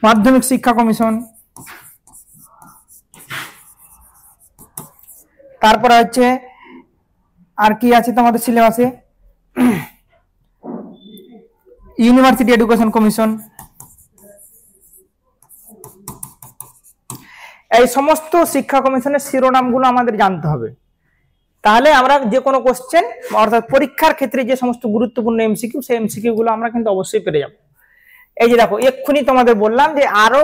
মাধ্যমিক শিক্ষা কমিশন, তারপরে হচ্ছে আর কি আছে তোমাদের সিলেবাসে, ইউনিভার্সিটি এডুকেশন কমিশন। এই সমস্ত শিক্ষা কমিশনের শিরোনামগুলো আমাদের জানতে হবে, তাহলে আমরা যে কোনো কোশ্চেন অর্থাৎ পরীক্ষার ক্ষেত্রে যে সমস্ত গুরুত্বপূর্ণ এমসিকিউ, সেই এমসিকিউ গুলো আমরা কিন্তু অবশ্যই পেরে যাব। এই যে দেখো, এক্ষুনি তোমাদের বললাম যে আরো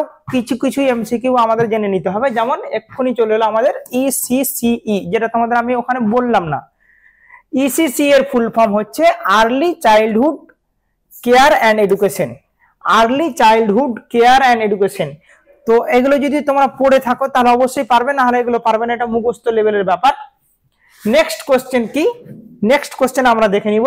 কিছু এমসিকিউ আমাদের জেনে নিতে হবে। যেমন এক্ষুনি চলে এলো আমাদের ইসিসিই, যেটা তোমাদের আমি ওখানে বললাম না। ইসিসি এর ফুল ফর্ম হচ্ছে early childhood care and education. তো এগুলো যদি তোমরা পড়ে থাকো তাহলে অবশ্যই পারবে, না হলে এগুলো পারবে না, এটা মুখস্থ লেভেলের ব্যাপার। নেক্সট কোশ্চেন কি? নেক্সট কোশ্চেন আমরা দেখে নিব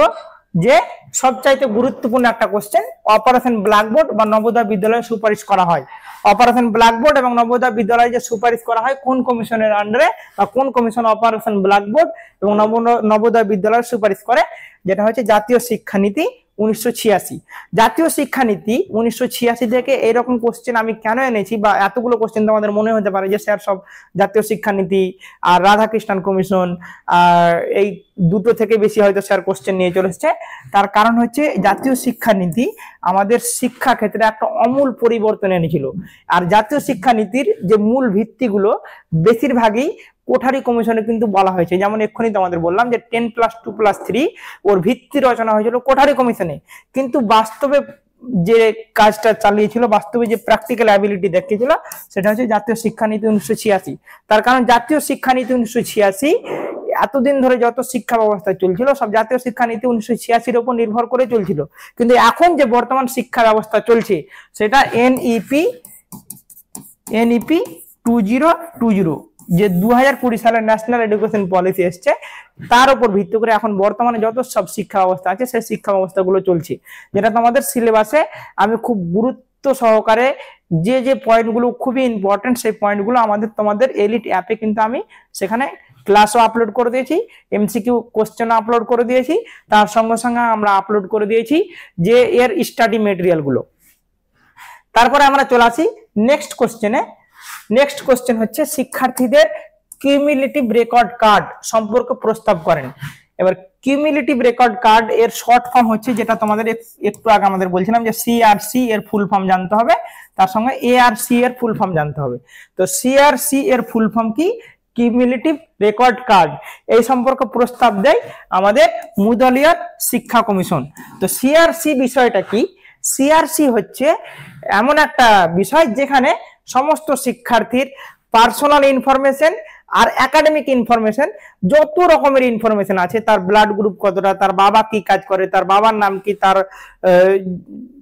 যে সবচাইতে গুরুত্বপূর্ণ একটা কোশ্চেন, অপারেশন ব্ল্যাকবোর্ড বা নবোদয় বিদ্যালয়ে সুপারিশ করা হয়। অপারেশন ব্ল্যাকবোর্ড এবং নবোদয় বিদ্যালয়ে যে সুপারিশ করা হয় কোন কমিশনের আন্ডারে, বা কোন কমিশন অপারেশন ব্ল্যাকবোর্ড এবং নবোদয় বিদ্যালয়ের সুপারিশ করে? যেটা হচ্ছে জাতীয় শিক্ষানীতি 1986। জাতীয় শিক্ষানীতি 1986 থেকে এইরকম কোশ্চেন আমি কেন এনেছি, বা এতগুলো কোশ্চেন তোমাদের মনে হতে পারে যে স্যার সব জাতীয় শিক্ষানীতি আর রাধাকৃষ্ণন কমিশন আর এই দুটো থেকে বেশি হয়তো স্যার কোশ্চেন নিয়ে চলে এসেছে। তার কারণ হচ্ছে জাতীয় শিক্ষানীতি আমাদের শিক্ষা ক্ষেত্রে একটা আমূল পরিবর্তন এনেছিল। আর জাতীয় শিক্ষানীতির যে মূল ভিত্তিগুলো বেশিরভাগই কোঠারি কমিশনে কিন্তু বলা হয়েছে। যেমন এক্ষুনি তোমাদের বললাম যে 10+2+3 ওর ভিত্তি রচনা হয়েছিল কোঠারি কমিশনে, কিন্তু বাস্তবে যে কাজটা চালিয়েছিল, বাস্তবে যে প্র্যাকটিক্যাল অ্যাবিলিটি দেখিয়েছিল, সেটা হচ্ছে জাতীয় শিক্ষানীতি 1986। তার কারণ জাতীয় শিক্ষানীতি 1986 এতদিন ধরে যত শিক্ষা ব্যবস্থা চলছিল সব জাতীয় শিক্ষানীতি 1986-র উপর নির্ভর করে চলছিল, কিন্তু এখন যে বর্তমান শিক্ষা ব্যবস্থা চলছে সেটা এনইপি 2020, যে 2020 সালের ন্যাশনাল এডুকেশন পলিসি এসছে, তার উপর ভিত্তি করে এখন বর্তমানে যত সব শিক্ষা ব্যবস্থা আছে সেই শিক্ষা ব্যবস্থাগুলো চলছে। যেটা তোমাদের সিলেবাসে আমি খুব গুরুত্ব সহকারে যে পয়েন্টগুলো খুবই ইম্পর্টেন্ট, সেই পয়েন্টগুলো তোমাদের এলিট অ্যাপে কিন্তু আমি সেখানে ক্লাসও আপলোড করে দিয়েছি, এমসিকিউ কোশ্চেনও আপলোড করে দিয়েছি, তার সঙ্গে সঙ্গে আমরা আপলোড করে দিয়েছি যে এর স্টাডি মেটেরিয়ালগুলো। তারপরে আমরা চলে আসি নেক্সট কোশ্চেনে। নেক্সট কোশ্চেন হচ্ছে শিক্ষার্থীদের কিউমুলেটিভ রেকর্ড কার্ড সম্পর্কে প্রস্তাব করেন। এবার কিউমুলেটিভ রেকর্ড কার্ড এর শর্ট ফর্ম হচ্ছে, যেটা তোমাদের একটু আগে আমাদের বলছিলাম যে সিআরসি এর ফুল ফর্ম জানতে হবে, তার সঙ্গে এআরসি এর ফুল ফর্ম জানতে হবে। তো সিআরসি এর ফুল ফর্ম কি? Cumulative record card. এই সম্পর্কে প্রস্তাব দেয় আমাদের মুদলিয়ার শিক্ষা কমিশন। তো সিআরসি বিষয়টা কি? সিআরসি হচ্ছে এমন একটা বিষয় যেখানে সমস্ত শিক্ষার্থীর পার্সোনাল ইনফরমেশন আর একাডেমিক ইনফরমেশন, যত রকমের ইনফরমেশন আছে, তার ব্লাড গ্রুপ কতটা, তার বাবা কি কাজ করে, তার বাবার নাম কি,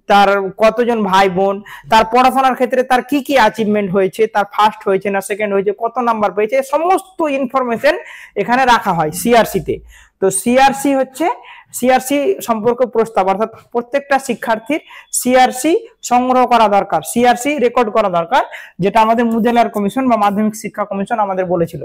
তার কতজন ভাই বোন, তার পড়াশোনার ক্ষেত্রে তার কি কি অ্যাচিভমেন্ট হয়েছে, তার ফার্স্ট হয়েছে না সেকেন্ড হয়েছে, কত নাম্বার পেয়েছে, সমস্ত ইনফরমেশন এখানে রাখা হয় সিআরসি তে। তো সিআরসি হচ্ছে সিআরসি সম্পর্ক প্রস্তাব, অর্থাৎ প্রত্যেকটা শিক্ষার্থীর সিআরসি সংগ্রহ করা দরকার, সিআরসি রেকর্ড করা দরকার, যেটা আমাদের মুদেলার কমিশন বা মাধ্যমিক শিক্ষা কমিশন আমাদের বলেছিল।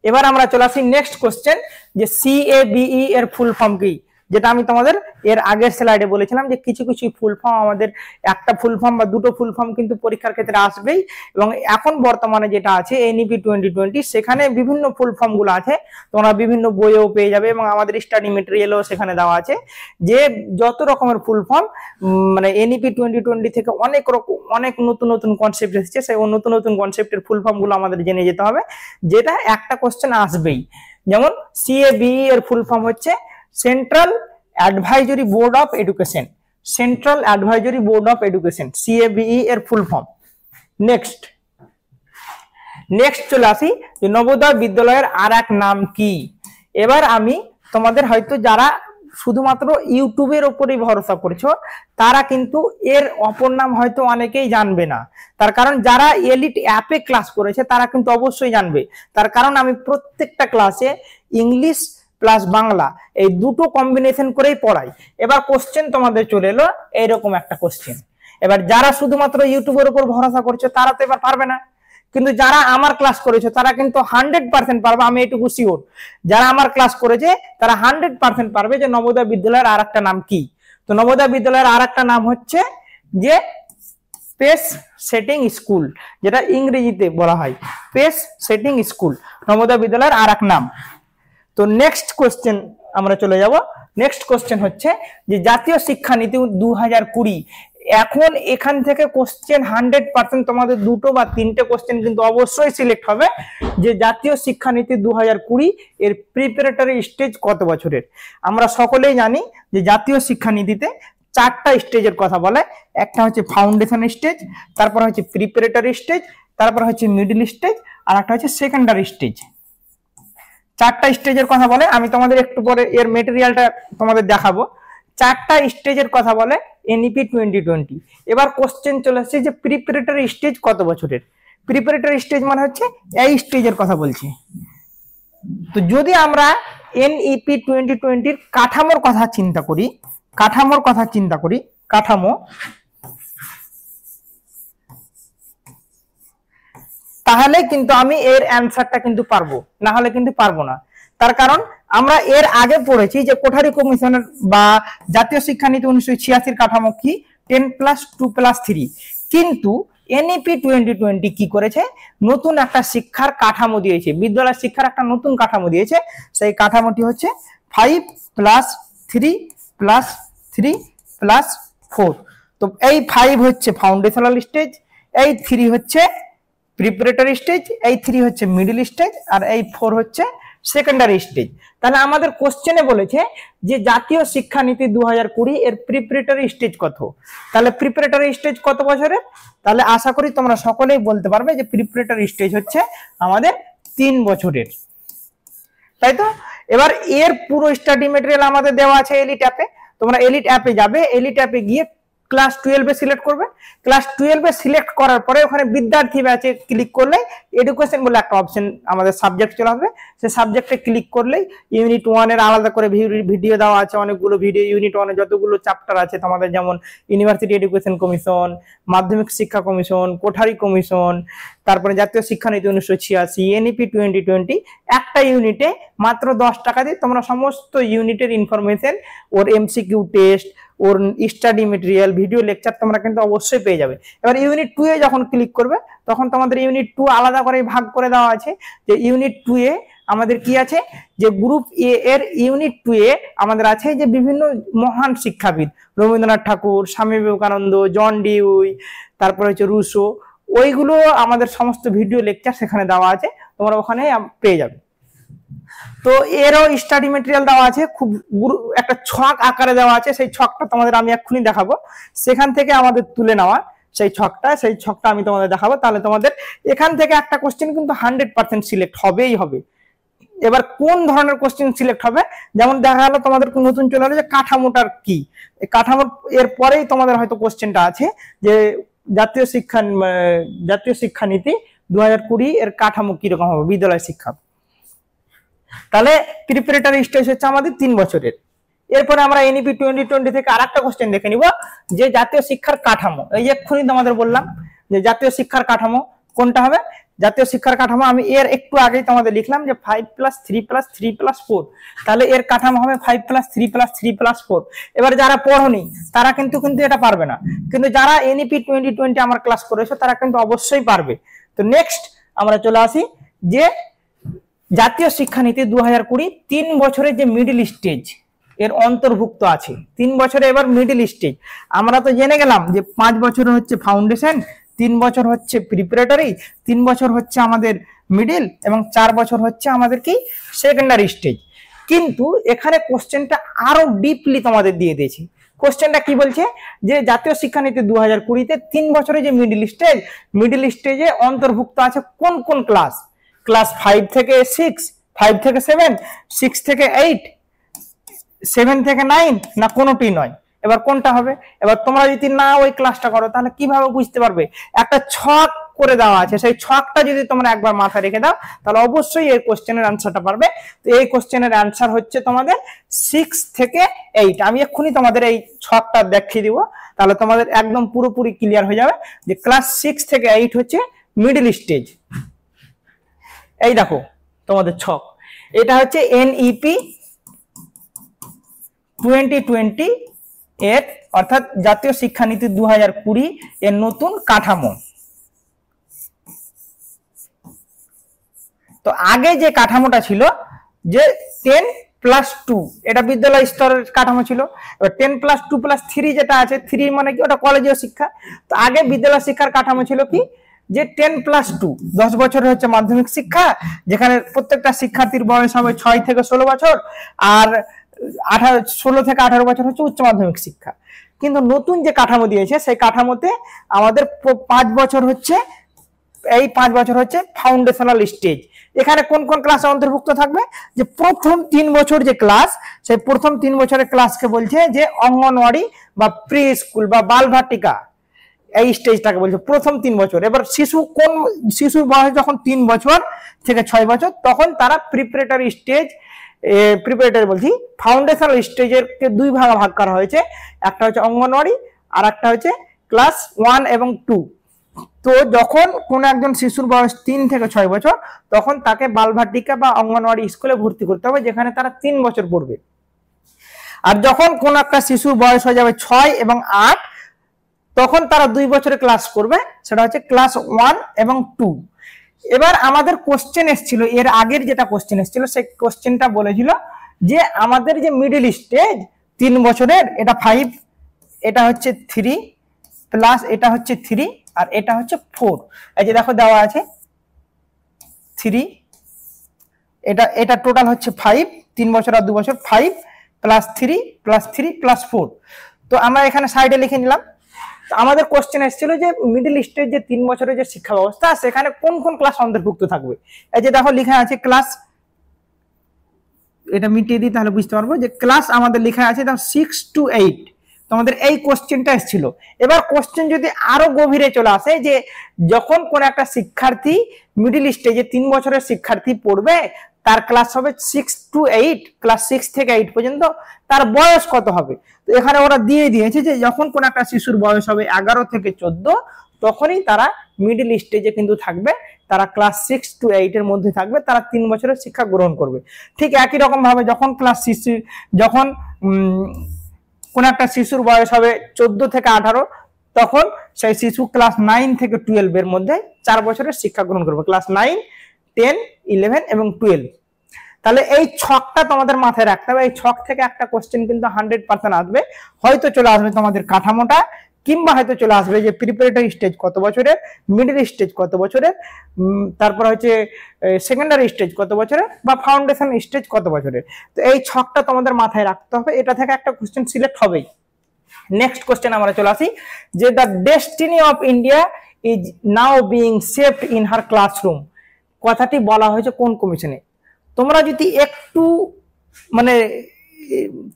এবার আমরা চলে আসি নেক্সট কোশ্চেন, যে সিএবিই এর ফুল ফর্ম কি, যেটা আমি তোমাদের এর আগের স্লাইডে বলেছিলাম যে কিছু কিছু ফুল ফর্ম আমাদের একটা ফুল ফর্ম বা দুটো ফুল ফর্ম কিন্তু পরীক্ষার ক্ষেত্রে আসবেই, এবং এখন বর্তমানে যেটা আছে এনইপি 2020 সেখানে বিভিন্ন ফুল ফর্ম গুলো আছে, তোমরা বিভিন্ন বইয়েও পেয়ে যাবে এবং আমাদের স্টাডি মেটেরিয়ালও সেখানে দেওয়া আছে, যে যত রকমের ফুল ফর্ম মানে এনইপি 2020 থেকে অনেক নতুন নতুন কনসেপ্ট এসেছে, সেই নতুন নতুন কনসেপ্টের ফুল ফর্ম গুলো আমাদের জেনে যেতে হবে, যেটা একটা কোশ্চেন আসবেই। যেমন সিএবিই এর ফুল ফর্ম হচ্ছে central advisory board of education, central advisory board of education CABE এর ফুল ফর্ম। নেক্সট চলে আসি যে নবোদয় বিদ্যালয়ের আর এক নাম কি। এবার আমি তোমাদের হয়তো যারা শুধুমাত্র ইউটিউবের উপরেই ভরসা করছো তারা কিন্তু এর অপর নাম হয়তো অনেকেই জানবে না, তার কারণ যারা এলিট অ্যাপে ক্লাস করেছে তারা কিন্তু অবশ্যই জানবে, তার কারণ আমি প্রত্যেকটা ক্লাসে ইংলিশ প্লাস বাংলা এই দুটো কম্বিনেশন করেই পড়াই। এবার কোশ্চেন তোমাদের চলে এলো এইরকম একটা কোশ্চেন, এবার যারা শুধুমাত্র ইউটিউবের উপর ভরসা করছে তারা তো এবার পারবে না, কিন্তু যারা আমার ক্লাস করেছে তারা কিন্তু 100% পারবে, আমি এটুকু শিওর। যারা আমার ক্লাস করেছে তারা 100% পারবে যে নবোদয় বিদ্যালয়ের আর একটা নাম কি। তো নবোদয় বিদ্যালয়ের আর একটা নাম হচ্ছে যে পেস সেটিং স্কুল, যেটা ইংরেজিতে বলা হয় পেস সেটিং স্কুল, নবোদয় বিদ্যালয়ের আর এক নাম। তো নেক্সট কোশ্চেন আমরা চলে যাব। নেক্সট কোশ্চেন হচ্ছে যে জাতীয় শিক্ষানীতি 2020, এখন এখান থেকে কোশ্চেন 100% তোমাদের দুটো বা তিনটে কোশ্চেন কিন্তু অবশ্যই সিলেক্ট হবে, যে জাতীয় শিক্ষানীতি 2020 এর প্রিপারেটরি স্টেজ কত বছরের। আমরা সকলেই জানি যে জাতীয় শিক্ষানীতিতে 4টা স্টেজের কথা বলে, একটা হচ্ছে ফাউন্ডেশন স্টেজ, তারপর হচ্ছে প্রিপারেটরি স্টেজ, তারপর হচ্ছে মিডল স্টেজ, আর একটা হচ্ছে সেকেন্ডারি স্টেজ। 4টা স্টেজের কথা বলে, আমি তোমাদের একটু পরে এর মেটেরিয়ালটা তোমাদের দেখাবো। 4টা স্টেজের কথা বলে এনইপি 2020। এবার কোশ্চেন চলে আসছে যে প্রিপারেটরি স্টেজ কত বছরের। প্রিপারেটরি স্টেজ মানে হচ্ছে এই স্টেজের কথা বলছি। তো যদি আমরা এনইপি 2020 কাঠামোর কথা চিন্তা করি, কাঠামো, তাহলে কিন্তু আমি এর অ্যান্সারটা কিন্তু পারবো, না হলে কিন্তু পারবো না। তার কারণ আমরা এর আগে পড়েছি যে কোঠারি কমিশনের বা জাতীয় শিক্ষানীতি 1986 কাঠামো কি 10+2+3, কিন্তু এনইপি 2020 কি করেছে, নতুন একটা শিক্ষার কাঠামো দিয়েছে, বিদ্যালয় শিক্ষার একটা নতুন কাঠামো দিয়েছে। সেই কাঠামোটি হচ্ছে 5+3+3+4। তো এই 5 হচ্ছে ফাউন্ডেশনাল স্টেজ, এই 3 হচ্ছে প্রিপারেটরি স্টেজ, এই 3 হচ্ছে মিডল স্টেজ, আর এই 4 হচ্ছে সেকেন্ডারি স্টেজ। তাহলে আমাদের কোশ্চেনে বলেছে যে জাতীয় শিক্ষানীতি 2020 এর প্রিপারেটরি স্টেজ কত, তাহলে প্রিপারেটরি স্টেজ কত বছরের, তাহলে আশা করি তোমরা সকলেই বলতে পারবে যে প্রিপারেটরি স্টেজ হচ্ছে আমাদের 3 বছরের, তাই তো। এবার এর পুরো স্টাডি মেটেরিয়াল আমাদের দেওয়া আছে এলিট অ্যাপে, তোমরা এলিট অ্যাপে যাবে, এলিট অ্যাপে গিয়ে ক্লাস 12 সিলেক্ট করবে, ক্লাস 12 সিলেক্ট করার পরে ওখানে বিদ্যার্থী ব্যাচে ক্লিক করলেই এডুকেশন বলে একটা অপশন আমাদের সাবজেক্ট চলে আসবে, সেই সাবজেক্টে ক্লিক করলেই ইউনিট 1 এর আলাদা করে ভিডিও দেওয়া আছে, অনেকগুলো ভিডিও ইউনিট 1 এ যতগুলো চ্যাপ্টার আছে তোমাদের, যেমন ইউনিভার্সিটি এডুকেশন কমিশন, মাধ্যমিক শিক্ষা কমিশন, কোঠারি কমিশন, তারপরে জাতীয় শিক্ষানীতি 1986, এনইপি 2020, একটা ইউনিটে মাত্র 10 টাকা দিয়ে তোমরা সমস্ত ইউনিটের ইনফরমেশন, ওর এমসিকিউ টেস্ট, ওর স্টাডি মেটেরিয়াল, ভিডিও লেকচার তোমরা কিন্তু অবশ্যই পেয়ে যাবে। এবার ইউনিট 2 এ যখন ক্লিক করবে তখন তোমাদের ইউনিট 2 আলাদা করে ভাগ করে দেওয়া আছে, যে ইউনিট 2 এ আমাদের কি আছে, যে গ্রুপ এ এর ইউনিট 2 এ আমাদের আছে যে বিভিন্ন মহান শিক্ষাবিদ, রবীন্দ্রনাথ ঠাকুর, স্বামী বিবেকানন্দ, জন ডিউই, তারপরে হচ্ছে রুশো, ওইগুলো আমাদের সমস্ত ভিডিও লেকচার সেখানে দেওয়া আছে, তোমরা ওখানে পেয়ে যাবে। তো এরও স্টাডি মেটেরিয়াল দেওয়া আছে, খুব একটা ছক আকারে দেওয়া আছে, সেই ছকটা তোমাদের আমি এক্ষুনি দেখাবো, সেখান থেকে আমাদের তুলে নেওয়া সেই ছকটা আমি তোমাদের দেখাবো। তাহলে তোমাদের এখান থেকে একটা কোশ্চেন কিন্তু 100% সিলেক্ট হবেই হবে, এবার কোন ধরনের কোশ্চেন সিলেক্ট হবে, যেমন দেখা গেল তোমাদের নতুন চলে এলো যে কাঠামোটার কি, এই কাঠামোর এর পরেই তোমাদের হয়তো কোশ্চেনটা আছে যে জাতীয় শিক্ষানীতি 2020 এর কাঠামো কিরকম হবে বিদ্যালয় শিক্ষা। তাহলে প্রিপারেটরি স্টেজ হচ্ছে আমাদের 3 বছরের। এরপরে আমরা এনইপি 2020 থেকে আরেকটা কোশ্চেন দেখে নিব যে জাতীয় শিক্ষার কাঠামো। এই যে এক্ষুনি তোমাদের বললাম যে জাতীয় শিক্ষার কাঠামো কোনটা হবে, জাতীয় শিক্ষার কাঠামো আমি এর একটু আগেই তোমাদের লিখলাম যে 5+3+3+4, তাহলে এর কাঠামো হবে 5+3+3+4। এবার যারা পড়োনি তারা কিন্তু এটা পারবে না, কিন্তু যারা এনইপি 2020 আমার ক্লাস করেছো তারা কিন্তু অবশ্যই পারবে। তো নেক্সট আমরা চলে আসি যে জাতীয় শিক্ষানীতি 2020 3 বছরের যে মিডল স্টেজ এর অন্তর্ভুক্ত আছে। 3 বছরে এবার মিডল স্টেজ আমরা তো জেনে গেলাম যে 5 বছর হচ্ছে ফাউন্ডেশন, 3 বছর হচ্ছে প্রিপারেটরি, 3 বছর হচ্ছে আমাদের মিডল এবং 4 বছর হচ্ছে আমাদের কি সেকেন্ডারি স্টেজ। কিন্তু এখানে কোশ্চেনটা আরো ডিপলি তোমাদের দিয়ে দিয়েছি। কোশ্চেনটা কি বলছে যে জাতীয় শিক্ষানীতি 2020 তে 3 বছরের যে মিডল স্টেজে অন্তর্ভুক্ত আছে কোন কোন ক্লাস, ক্লাস 5 থেকে 6, 5 থেকে 7, 6 থেকে 8, 7 থেকে 9 না কোনোটি নয়। এবার কোনটা হবে, এবার তোমরা যদি না ওই ক্লাসটা করো তাহলে কিভাবে বুঝতে পারবে? একটা ছক করে দেওয়া আছে, সেই ছকটা যদি তোমরা একবার মাথায় রেখে দাও তাহলে অবশ্যই এই কোশ্চেনের অ্যান্সারটা পারবে। তো এই কোশ্চেনের অ্যান্সার হচ্ছে তোমাদের 6 থেকে 8। আমি এক্ষুনি তোমাদের এই ছকটা দেখিয়ে দিব, তাহলে তোমাদের একদম পুরোপুরি ক্লিয়ার হয়ে যাবে যে ক্লাস 6 থেকে 8 হচ্ছে মিডল স্টেজ। এই দেখো তোমাদের ছক, এটা হচ্ছে এনইপি 2020 এর অর্থাৎ জাতীয় শিক্ষানীতি 2020 এর নতুন কাঠামো। তো আগে যে কাঠামোটা ছিল যে 10+2 এটা বিদ্যালয় স্তরের কাঠামো ছিল। এবার 10+2+3 যেটা আছে, 3 মানে কি ওটা কলেজীয় শিক্ষা। তো আগে বিদ্যালয় শিক্ষার কাঠামো ছিল কি যে 10+2 10 বছরের হচ্ছে মাধ্যমিক শিক্ষা, যেখানে প্রত্যেকটা শিক্ষার্থীর বয়স হবে 6 থেকে 16 বছর, আর 16 থেকে 18 বছর হচ্ছে উচ্চ মাধ্যমিক শিক্ষা। কিন্তু নতুন যে কাঠামো দিয়েছে সেই কাঠামোতে আমাদের 5 বছর হচ্ছে, এই 5 বছর হচ্ছে ফাউন্ডেশনাল স্টেজ। এখানে কোন কোন ক্লাস অন্তর্ভুক্ত থাকবে, যে প্রথম 3 বছর যে ক্লাস, সেই প্রথম 3 বছরের ক্লাসকে বলছে যে অঙ্গনওয়াড়ি বা প্রি স্কুল বা বালভাটিকা, এই স্টেজটাকে বলছে প্রথম 3 বছর। এবার শিশুর বয়স যখন 3 বছর থেকে 6 বছর তখন তারা প্রিপারেটরি স্টেজ, প্রিপারেটরি বলছি ফাউন্ডেশনাল স্টেজের দুই ভাগে ভাগ করা হয়েছে, একটা হচ্ছে অঙ্গনওয়াড়ি আর একটা হচ্ছে ক্লাস 1 এবং 2। তো যখন কোন একজন শিশুর বয়স 3 থেকে 6 বছর তখন তাকে বালভাটিকা বা অঙ্গনওয়াড়ি স্কুলে ভর্তি করতে হবে, যেখানে তারা 3 বছর পড়বে। আর যখন কোন একটা শিশুর বয়স হয়ে যাবে 6 এবং 8 তখন তারা 2 বছরের ক্লাস করবে, সেটা হচ্ছে ক্লাস 1 এবং 2। এবার আমাদের কোশ্চেন এসেছিল, এর আগের যেটা কোশ্চেন এসেছিল সেই কোশ্চেনটা বলেছিল যে আমাদের যে মিডল স্টেজ 3 বছরের, এটা 5, এটা হচ্ছে 3 প্লাস এটা হচ্ছে 3 আর এটা হচ্ছে 4। এই যে দেখো দেওয়া আছে 3, এটা টোটাল হচ্ছে 5, 3 বছর আর 2 বছর, 5 প্লাস 3 প্লাস 3 প্লাস 4। তো আমরা এখানে সাইডে লিখে নিলাম। আমাদের কোশ্চেন এসেছিল যে মিডল স্টেজ যে 3 বছরের যে শিক্ষা ব্যবস্থা সেখানে কোন কোন ক্লাস অন্তর্ভুক্ত থাকবে। এই যে দেখো লেখা আছে ক্লাস, এটা মিটিয়ে দিই তাহলে বুঝতে পারবো যে ক্লাস আমাদের লেখা আছে 6 to 8। তোমাদের এই কোশ্চেনটা এসেছিল। এবার কোশ্চেন যদি আরো গভীরে চলে আসে যে যখন কোন একটা শিক্ষার্থী মিডল স্টেজে 3 বছরের শিক্ষার্থী পড়বে তার ক্লাস হবে 6 to 8, ক্লাস 6 থেকে 8 পর্যন্ত, তার বয়স কত হবে। তো এখানে ওরা দিয়ে দিয়েছে যে যখন কোন একটা শিশুর বয়স হবে 11 থেকে 14 তখনই তারা মিডল স্টেজে কিন্তু থাকবে, তারা ক্লাস 6 to 8 এর মধ্যে থাকবে, তারা 3 বছরের শিক্ষা গ্রহণ করবে। ঠিক একই রকম ভাবে যখন কোন একটা শিশুর বয়স হবে 14 থেকে 18 তখন সেই শিশু ক্লাস 9 থেকে 12 এর মধ্যে 4 বছরের শিক্ষা গ্রহণ করবে, ক্লাস 9, 10, 11 এবং 12। তাহলে এই ছকটা তোমাদের মাথায় রাখতে হবে। এই ছক থেকে একটা কোশ্চেন কিন্তু 100% আসবে, হয়তো চলে আসবে তোমাদের কাঠামোটা, কিংবা হয়তো চলে আসবে যে প্রিপারেটরি স্টেজ কত বছরের, মিডল স্টেজ কত বছরের, তারপর হচ্ছে সেকেন্ডারি স্টেজ কত বছরের, বা ফাউন্ডেশন স্টেজ কত বছরের। তো এই ছকটা তোমাদের মাথায় রাখতে হবে, এটা থেকে একটা কোশ্চেন সিলেক্ট হবেই। নেক্সট কোশ্চেন আমরা চলে আসি যে the destiny of India is now being shaped in her classroom. কথাটি বলা হয়েছে কোন কমিশনে। তোমরা যদি একটু মানে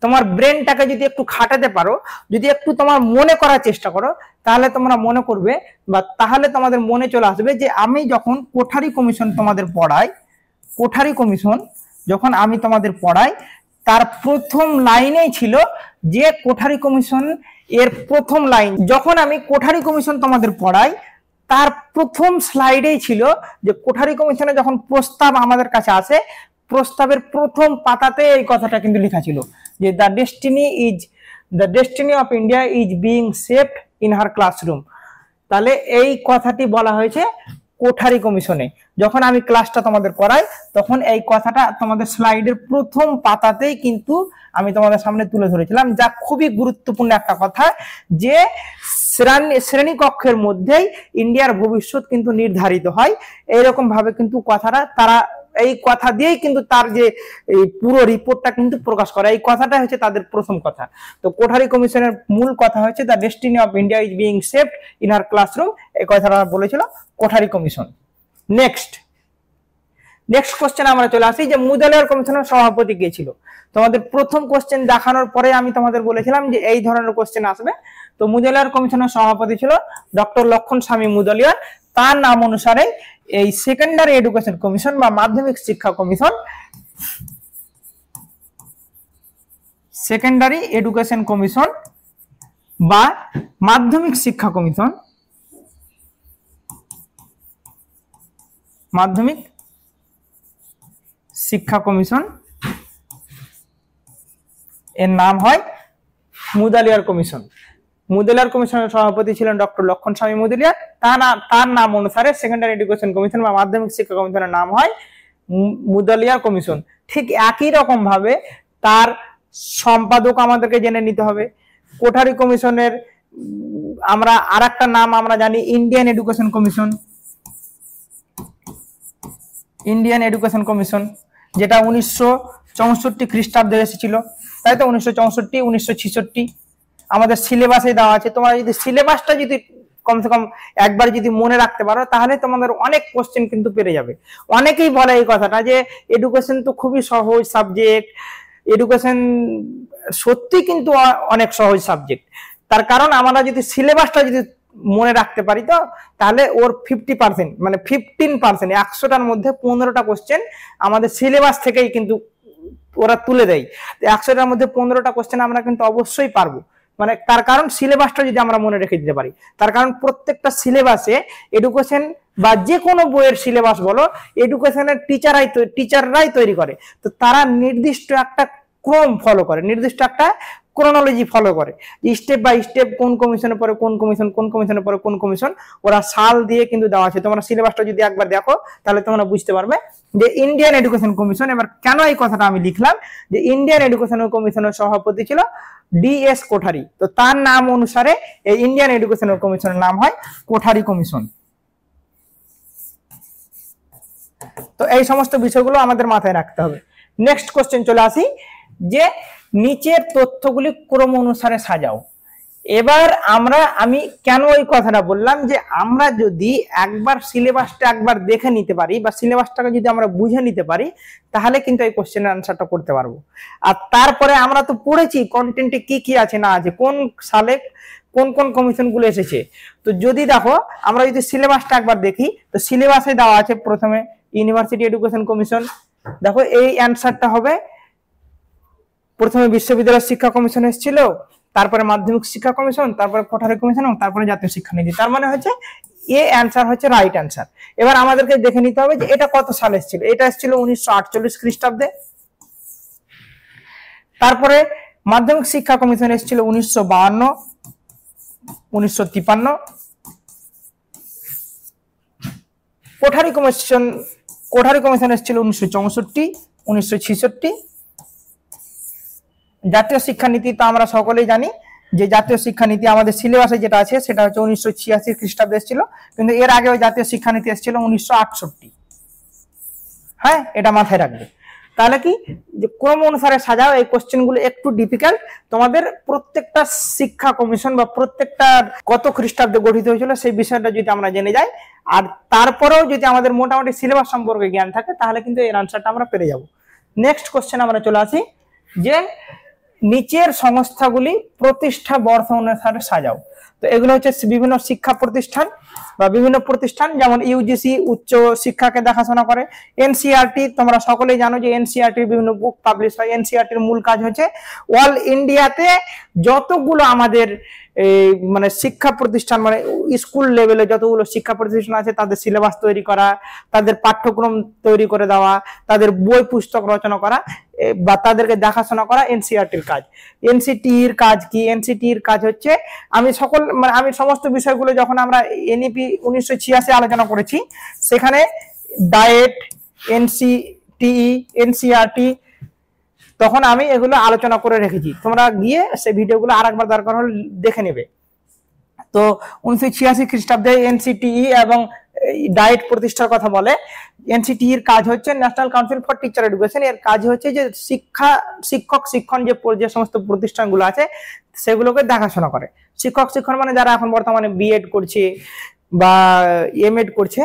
তোমার ব্রেনটাকে যদি একটু খাটাতে পারো, যদি একটু তোমার মনে করার চেষ্টা করো, তাহলে তোমরা মনে করবে বা তাহলে তোমাদের মনে চলে আসবে যে আমি যখন কোঠারি কমিশন তোমাদের পড়াই, কোঠারি কমিশন যখন আমি তোমাদের পড়াই, তার প্রথম লাইনেই ছিল যে কোঠারি কমিশন এর প্রথম লাইন, যখন আমি কোঠারি কমিশন তোমাদের পড়াই তার প্রথম স্লাইডেই ছিল যে কোঠারি কমিশনে যখন প্রস্তাব আমাদের কাছে আসে, প্রস্তাবের প্রথম পাতাতে এই কথাটা কিন্তু লেখা ছিল যে the destiny of India is being shaped in her classroom. তাহলে এই কথাটি বলা হয়েছে কোঠারি কমিশনে। যখন আমি ক্লাসটা তোমাদের করাই তখন এই কথাটা তোমাদের স্লাইডের প্রথম পাতাতেই কিন্তু আমি তোমাদের সামনে তুলে ধরেছিলাম, যা খুবই গুরুত্বপূর্ণ একটা কথা যে শ্রেণীকক্ষের মধ্যেই ইন্ডিয়ার ভবিষ্যৎ কিন্তু নির্ধারিত হয়। এইরকম ভাবে কিন্তু কথাটা তারা এই কথা দিয়েই কিন্তু তার যে এই পুরো রিপোর্টটা কিন্তু প্রকাশ করে, এই কথাটা হচ্ছে তাদের প্রথম কথা। তো কোঠারি কমিশনের মূল কথা হচ্ছে the destiny of India is being shaped in her classroom, এই কথাটা বলেছিল কোঠারি কমিশন। নেক্সট কোশ্চেন আমরা চলে আসি যে মুদালিয়ার কমিশনের সভাপতি কে ছিল। তোমাদের প্রথম কোশ্চেন দেখানোর পরে আমি তোমাদের বলেছিলাম যে এই ধরনের কোশ্চেন আসবে। তো মুদালিয়ার কমিশনের সভাপতি ছিল ডক্টর লক্ষণ স্বামী মুদালিয়ার। তার নাম অনুসারে এই সেকেন্ডারি এডুকেশন কমিশন বা মাধ্যমিক শিক্ষা কমিশন, সেকেন্ডারি এডুকেশন কমিশন বা মাধ্যমিক শিক্ষা কমিশন, মাধ্যমিক শিক্ষা কমিশন এর নাম হয় মুদালিয়ার কমিশন। মুদালিয়ার কমিশনের সভাপতি ছিলেন ডক্টর লক্ষণ স্বামী মুদালিয়ার। তার নাম অনুসারে সেকেন্ডারি এডুকেশন কমিশন বা মাধ্যমিক শিক্ষা কমিশনের নাম হয় মুদালিয়ার কমিশন। ঠিক একই রকম ভাবে তার সম্পাদক আমাদেরকে জেনে নিতে হবে। কোঠারি কমিশনের আমরা আরেকটা নাম আমরা জানি Indian education commission, Indian education commission, যেটা 1964 খ্রিস্টাব্দে এসেছিল, তাই তো 1964 1966 আমাদের সিলেবাসে দেওয়া আছে। তোমরা যদি সিলেবাসটা যদি কমসে কম একবার যদি মনে রাখতে পারো তাহলে তোমাদের অনেক কোশ্চেন কিন্তু পেরে যাবে। অনেকেই বলে এই কথাটা যে এডুকেশন তো খুবই সহজ সাবজেক্ট, এডুকেশন সত্যি কিন্তু অনেক সহজ সাবজেক্ট। তার কারণ আমরা যদি সিলেবাসটা যদি মনে রাখতে পারি তো তাহলে ওর 50% মানে 15%, 100টার মধ্যে 15টা কোশ্চেন আমাদের সিলেবাস থেকেই কিন্তু ওরা তুলে দেয়। 100টার মধ্যে 15টা কোশ্চেন আমরা কিন্তু অবশ্যই পারবো, মানে তার কারণ সিলেবাসটা যদি আমরা মনে রেখে দিতে পারি। তার কারণ প্রত্যেকটা সিলেবাসে এডুকেশন বা যে কোনো বইয়ের সিলেবাস বলো, এডুকেশনের টিচাররাই তৈরি করে। তো তারা নির্দিষ্ট একটা ক্রম ফলো করে, নির্দিষ্ট একটা ক্রোনোলজি ফলো করে, স্টেপ বাই স্টেপ কোন কমিশনের পরে কোন কমিশন, কোন কমিশনের পরে কোন কমিশন, ওরা সাল দিয়ে কিন্তু দেওয়া আছে। তোমরা সিলেবাসটা যদি একবার দেখো তাহলে তোমরা বুঝতে পারবে যে ইন্ডিয়ান এডুকেশন কমিশন। এবার কেন এই কথাটা আমি লিখলাম যে ইন্ডিয়ান এডুকেশন কমিশনের সভাপতি ছিল ডিএস কোঠারি, তো তার নাম অনুসারে এই ইন্ডিয়ান এডুকেশন কমিশনের নাম হয় কোঠারি কমিশন। তো এই সমস্ত বিষয়গুলো আমাদের মাথায় রাখতে হবে। নেক্সট কোশ্চেন চলে আসি যে নিচের তথ্যগুলি ক্রম অনুসারে সাজাও। এবার আমি কেন এই কথাটা বললাম যে আমরা যদি একবার সিলেবাসটা একবার দেখে নিতে পারি বা সিলেবাসটাকে যদি আমরা বুঝে নিতে পারি তাহলে কিন্তু এই কোশ্চেনের আনসারটা করতে পারবো। আর তারপরে আমরা তো পড়েছি কন্টেন্টে কি কি আছে না আছে, কোন সালে কোন কোন কমিশন গুলো এসেছে। তো যদি দেখো আমরা যদি সিলেবাসটা একবার দেখি তো সিলেবাসে দেওয়া আছে প্রথমে ইউনিভার্সিটি এডুকেশন কমিশন। দেখো এই অ্যান্সারটা হবে প্রথমে বিশ্ববিদ্যালয় শিক্ষা কমিশন এসেছিল, তারপরে মাধ্যমিক শিক্ষা কমিশন, তারপরে কোঠারি কমিশন এবং তারপরে জাতীয় শিক্ষানীতি। তার মানে হচ্ছে এ অ্যান্সার হচ্ছে রাইট অ্যান্সার। এবার আমাদেরকে দেখে নিতে হবে যে এটা কত সালে এসেছিল। এটা এসেছিল 1948 খ্রিস্টাব্দে। তারপরে মাধ্যমিক শিক্ষা কমিশন এসেছিল 1952 1953। কোঠারি কমিশন এসেছিল 1964 1966। জাতীয় শিক্ষানীতি তো আমরা সকলেই জানি যে জাতীয় শিক্ষানীতি আমাদের সিলেবাসে যেটা আছে সেটা হচ্ছে 1986 খ্রিস্টাব্দে এসেছিল, কিন্তু এর আগে ওই জাতীয় শিক্ষানীতি এসেছিল 1968। হ্যাঁ, এটা মাথায় রাখবে। তাহলে কি যে ক্রম অনুসারে সাজাও, এই কোশ্চেনগুলো একটু ডিফিকাল্ট। তোমাদের প্রত্যেকটা শিক্ষা কমিশন বা প্রত্যেকটা কত খ্রিস্টাব্দে গঠিত হয়েছিল সেই বিষয়টা যদি আমরা জেনে যাই আর তারপরেও যদি আমাদের মোটামুটি সিলেবাস সম্পর্কে জ্ঞান থাকে তাহলে কিন্তু এর আনসারটা আমরা পেরে যাব। নেক্সট কোশ্চেন আমরা চলে আসি যে নিচের সংস্থাগুলি প্রতিষ্ঠা বর্ষ অনুসারে সাজাও। তো এগুলো হচ্ছে বিভিন্ন শিক্ষা প্রতিষ্ঠান বা বিভিন্ন প্রতিষ্ঠান, যেমন ইউজিসি উচ্চ শিক্ষাকে দেখাশোনা করে। এনসিইআরটি তোমরা সকলেই জানো যে এনসিইআরটির বিভিন্ন বুক পাবলিশ হয়। এনসিইআরটির মূল কাজ হচ্ছে অল ইন্ডিয়াতে যতগুলো আমাদের মানে শিক্ষা প্রতিষ্ঠান মানে স্কুল লেভেলে যতগুলো শিক্ষা প্রতিষ্ঠান আছে তাদের সিলেবাস তৈরি করা, তাদের পাঠ্যক্রম তৈরি করে দেওয়া, তাদের বই পুস্তক রচনা করা বা তাদেরকে দেখাশোনা করা এনসিইআরটির কাজ। এনসিটির কাজ কি? এনসিটির কাজ হচ্ছে আমি সমস্ত বিষয়গুলো যখন আমরা এনইপি 1986 আলোচনা করেছি সেখানে ডায়েট, এনসিটিই, এনসিইআরটি তখন আমি এগুলো আলোচনা করে রেখেছি, তোমরা গিয়ে সেই ভিডিওগুলো আরেকবার দরকার হলে দেখে নেবে। তো 1986 খ্রিস্টাব্দে এনসিটিই এবং ডায়েট প্রতিষ্ঠার কথা বলে। এনসিটির কাজ হচ্ছে national council for teacher education. এর কাজ হচ্ছে যে শিক্ষণ যে সমস্ত প্রতিষ্ঠানগুলো আছে সেগুলোকে দেখাশোনা করে। শিক্ষণ মানে যারা এখন বর্তমানে বিএড করছে বা এমএড করছে,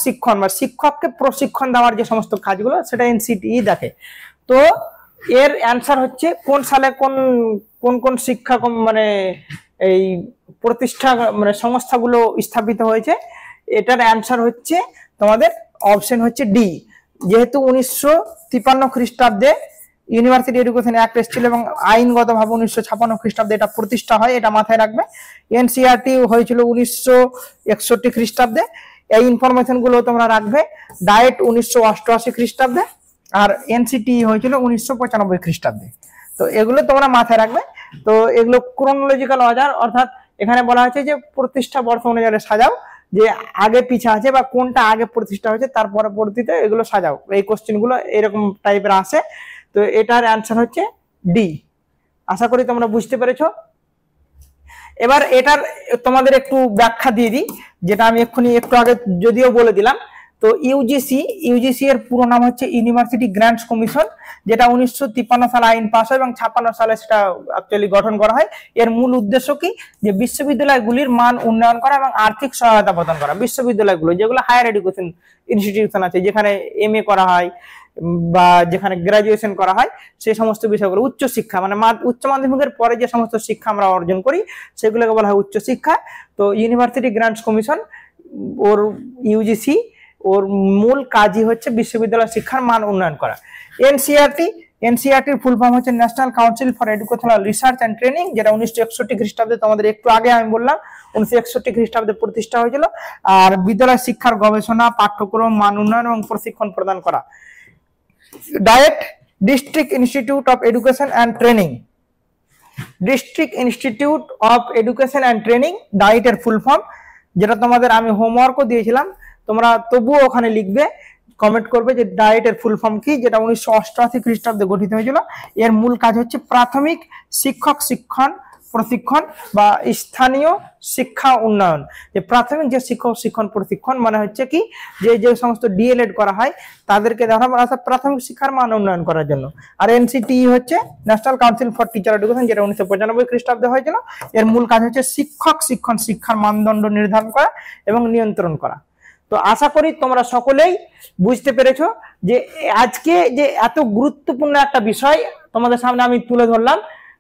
শিক্ষণ বা শিক্ষককে প্রশিক্ষণ দেওয়ার যে সমস্ত কাজগুলো সেটা এনসিটিই দেখে। তো এর অ্যান্সার হচ্ছে কোন সালে কোন কোন কোন শিক্ষা মানে এই প্রতিষ্ঠা মানে সংস্থাগুলো স্থাপিত হয়েছে, এটার অ্যান্সার হচ্ছে তোমাদের অপশন হচ্ছে ডি। যেহেতু 1953 খ্রিস্টাব্দে ইউনিভার্সিটি এডুকেশন অ্যাক্ট এসেছিল এবং আইনগতভাবে 1956 খ্রিস্টাব্দে এটা প্রতিষ্ঠা হয়, এটা মাথায় রাখবে। এনসিইআরটি হয়েছিল 1961 খ্রিস্টাব্দে, এই ইনফরমেশন গুলো তোমরা রাখবে। ডায়েট 1988 খ্রিস্টাব্দে আর এনসিটি হয়েছিল 1995 খ্রিস্টাব্দে। তো এগুলো তোমরা মাথায় রাখবে। তো এগুলো ক্রোনোলজিক্যাল অর্ডার, অর্থাৎ এখানে বলা হয়েছে যে প্রতিষ্ঠা বর্ষ অনুযায়ী সাজাও, যে আগে পিছে আছে বা কোনটা আগে প্রতিষ্ঠা হয়েছে তার পরবর্তীতে এগুলো সাজাও। এই কোশ্চেন গুলো এরকম টাইপের আসে। তো এটার অ্যান্সার হচ্ছে ডি। আশা করি তোমরা বুঝতে পেরেছো। এবার এটার তোমাদের একটু ব্যাখ্যা দিয়ে দিই, যেটা আমি এক্ষুনি একটু আগে যদিও বলে দিলাম। তো ইউজিসি এর পুরো নাম হচ্ছে ইউনিভার্সিটি গ্র্যান্টস কমিশন, যেটা 1953 সালে আইন পাস হয় এবং 56 সালে সেটা অ্যাকচুয়ালি গঠন করা হয়। এর মূল উদ্দেশ্য কি? যে বিশ্ববিদ্যালয়গুলির মান উন্নয়ন করা এবং আর্থিক সহায়তা প্রদান করা। বিশ্ববিদ্যালয়গুলো যেগুলো হায়ার এডুকেশন ইনস্টিটিউশন আছে, যেখানে এমএ করা হয় বা যেখানে গ্রাজুয়েশন করা হয়, সেই সমস্ত বিষয়গুলো উচ্চ শিক্ষা মানে উচ্চ মাধ্যমিকের পরে যে সমস্ত শিক্ষা আমরা অর্জন করি সেগুলোকে বলা হয় উচ্চ শিক্ষা। তো university grants commission or UGC ওর মূল কাজই হচ্ছে বিশ্ববিদ্যালয় শিক্ষার মান উন্নয়ন করা। এনসিইআরটির ফুল ফর্ম হচ্ছে national council for educational research and training, যেটা 1961 খ্রিস্টাব্দে তোমাদের একটু আগে আমি বললাম 1961 খ্রিস্টাব্দে প্রতিষ্ঠা হয়েছিল। আর বিদ্যালয় শিক্ষার গবেষণা, পাঠ্যক্রম, মান উন্নয়ন এবং প্রশিক্ষণ প্রদান করা। DIET district institute of education and training. District institute of education and training ডায়েটের ফুল ফর্ম, যেটা তোমাদের আমি হোমওয়ার্কও দিয়েছিলাম, তোমরা তবুও ওখানে লিখবে, কমেন্ট করবে যে ডায়েটের ফুল ফর্ম কি, যেটা 1988 খ্রিস্টাব্দে গঠিত হয়েছিল। এর মূল কাজ হচ্ছে প্রাথমিক শিক্ষণ প্রশিক্ষণ বা স্থানীয় শিক্ষা উন্নয়ন। যে প্রাথমিক যে শিক্ষণ প্রশিক্ষণ মানে হচ্ছে কি, যে সমস্ত ডিএলএড করা হয় তাদেরকে দেখা অর্থাৎ প্রাথমিক শিক্ষার মান উন্নয়ন করার জন্য। আর এনসিটিই হচ্ছে national council for teacher education, যেটা 1995 খ্রিস্টাব্দে হয়েছিল। এর মূল কাজ হচ্ছে শিক্ষার মানদণ্ড নির্ধারণ করা এবং নিয়ন্ত্রণ করা। তো আশা করি তোমরা সকলেই বুঝতে পেরেছো যে আজকে যে এত গুরুত্বপূর্ণ একটা বিষয় তোমাদের সামনে আমি তুলে ধরলাম,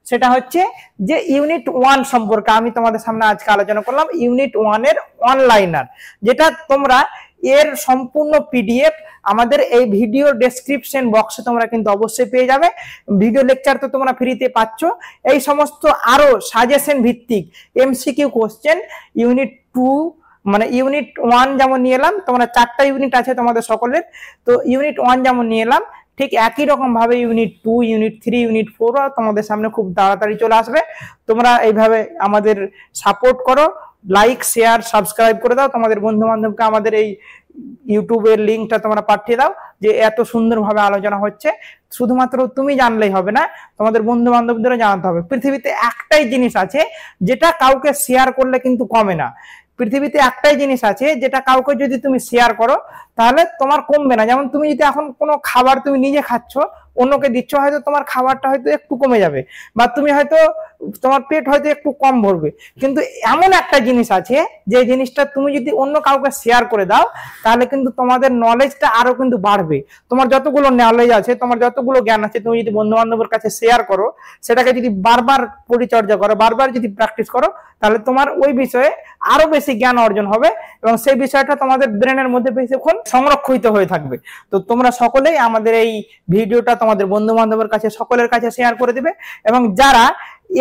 সেটা হচ্ছে যে ইউনিট 1 সম্পর্কে আমি তোমাদের সামনে আজকে আলোচনা করলাম। ইউনিট 1 এর অনলাইনার, যেটা তোমরা এর সম্পূর্ণ পিডিএফ আমাদের এই ভিডিও ডেসক্রিপশন বক্সে তোমরা কিন্তু অবশ্যই পেয়ে যাবে। ভিডিও লেকচার তো তোমরা ফ্রিতে পাচ্ছ, এই সমস্ত আরো সাজেশন ভিত্তিক এমসিকিউ কোশ্চেন ইউনিট 2 মানে ইউনিট 1 যেমন নিয়ে এলাম, তোমরা 4টা ইউনিট আছে তোমাদের সকলের, তো ইউনিট 1 যেমন নিয়ে এলাম ঠিক একই রকম ভাবে ইউনিট 2, ইউনিট 3, ইউনিট 4 তোমাদের সামনে খুব তাড়াতাড়ি চলে আসবে। তোমরা এইভাবে আমাদের সাপোর্ট করো, লাইক শেয়ার সাবস্ক্রাইব করে দাও, তোমাদের বন্ধু বান্ধবকে আমাদের এই ইউটিউবের লিঙ্কটা তোমরা পাঠিয়ে দাও যে এত সুন্দরভাবে আলোচনা হচ্ছে। শুধুমাত্র তুমি জানলেই হবে না, তোমাদের বন্ধু বান্ধবদেরও জানাতে হবে। পৃথিবীতে একটাই জিনিস আছে যেটা কাউকে শেয়ার করলে কিন্তু কমে না। পৃথিবীতে একটাই জিনিস আছে যেটা কাউকে যদি তুমি শেয়ার করো তাহলে তোমার কমবে না। যেমন তুমি যদি এখন কোনো খাবার তুমি নিজে খাচ্ছ, অন্যকে দিচ্ছ, হয়তো তোমার খাবারটা হয়তো একটু কমে যাবে, বা তুমি হয়তো তোমার পেট হয়তো একটু কম ভরবে, কিন্তু এমন একটা জিনিস আছে যে জিনিসটা তুমি যদি অন্য কাউকে শেয়ার করে দাও তাহলে কিন্তু তোমাদের নলেজটা আরো কিন্তু বাড়বে। তোমার যতগুলো নলেজ আছে, তোমার যতগুলো জ্ঞান আছে, তুমি যদি বন্ধু বান্ধবের কাছে শেয়ার করো, সেটাকে যদি বারবার পরিচর্যা করো, বারবার যদি প্র্যাকটিস করো, তাহলে তোমার ওই বিষয়ে আরো বেশি জ্ঞান অর্জন হবে এবং সেই বিষয়টা তোমাদের ব্রেনের মধ্যে বেশিক্ষণ সংরক্ষিত হয়ে থাকবে। তো তোমরা সকলেই আমাদের এই ভিডিওটা তোমাদের বন্ধু বান্ধবের কাছে, সকলের কাছে শেয়ার করে দিবে। এবং যারা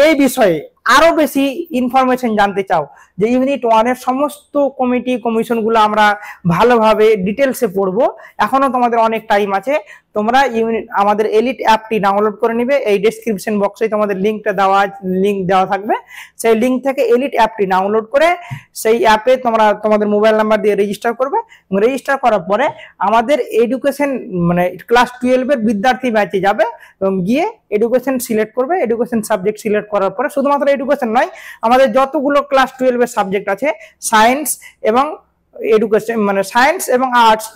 এই বিষয়ে আরো বেশি ইনফরমেশন জানতে চাও, যে ইউনিট 1 এর সমস্ত কমিটি কমিশনগুলো আমরা ভালোভাবে ডিটেলসে পড়বো, এখনো তোমাদের অনেক টাইম আছে। তোমরা আমাদের এলিট অ্যাপটি ডাউনলোড করে নিবে। এই ডেসক্রিপশন বক্সে তোমাদের লিংক দেওয়া থাকবে। সেই লিংক থেকে এলিট অ্যাপটি ডাউনলোড করে সেই অ্যাপে তোমরা তোমাদের মোবাইল নাম্বার দিয়ে রেজিস্টার করবে। রেজিস্টার করার পরে আমাদের এডুকেশন মানে ক্লাস 12 এর বিদ্যার্থী ব্যাচে যাবে এবং গিয়ে এডুকেশন সিলেক্ট করবে। এডুকেশন সাবজেক্ট সিলেক্ট করার পরে শুধুমাত্র এডুকেশন নয়, আমাদের যতগুলো ক্লাস 12 এর সাবজেক্ট আছে, সায়েন্স এবং এডুকেশন মানে সায়েন্স এবং আর্টস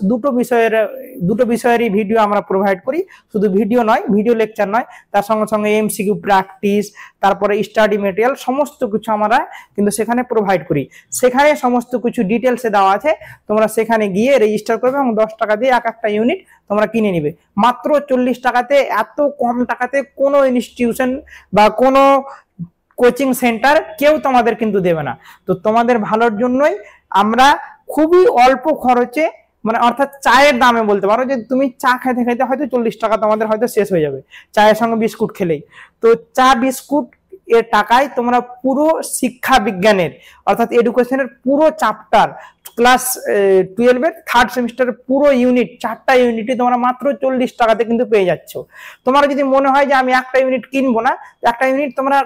দুটো বিষয়েরই ভিডিও আমরা প্রোভাইড করি। শুধু ভিডিও নয়, ভিডিও লেকচার নয়, তার সঙ্গে সঙ্গে এমসিকিউ প্র্যাকটিস, তারপরে স্টাডি মেটেরিয়াল সমস্ত কিছু আমরা কিন্তু সেখানে প্রোভাইড করি। সেখানে সমস্ত কিছু ডিটেলসে দেওয়া আছে। তোমরা সেখানে গিয়ে রেজিস্টার করবে এবং 10 টাকা দিয়ে একটা ইউনিট তোমরা কিনে নিবে। মাত্র 40 টাকাতে, এত কম টাকাতে কোনো ইনস্টিটিউশন বা কোনো কোচিং সেন্টার কেউ তোমাদের কিন্তু দেবে না। তো তোমাদের ভালোর জন্যই আমরা খুবই অল্প খরচে, মানে অর্থাৎ চায়ের দামে বলতে পারো যে তুমি চা খাইতে খাইতে হয়তো 40 টাকা তোমাদের হয়তো শেষ হয়ে যাবে চায়ের সঙ্গে বিস্কুট খেলেই। তো চা বিস্কুট এর টাকায় তোমরা পুরো শিক্ষা বিজ্ঞানের অর্থাৎ এডুকেশনের পুরো চ্যাপ্টার ক্লাস 12 এর 3rd সেমিস্টারের পুরো ইউনিট 4টা ইউনিটই তোমরা মাত্র 40 টাকাতে কিন্তু পেয়ে যাচ্ছ। তোমার যদি মনে হয় যে আমি একটা ইউনিট কিনবো না, একটা ইউনিট তোমরা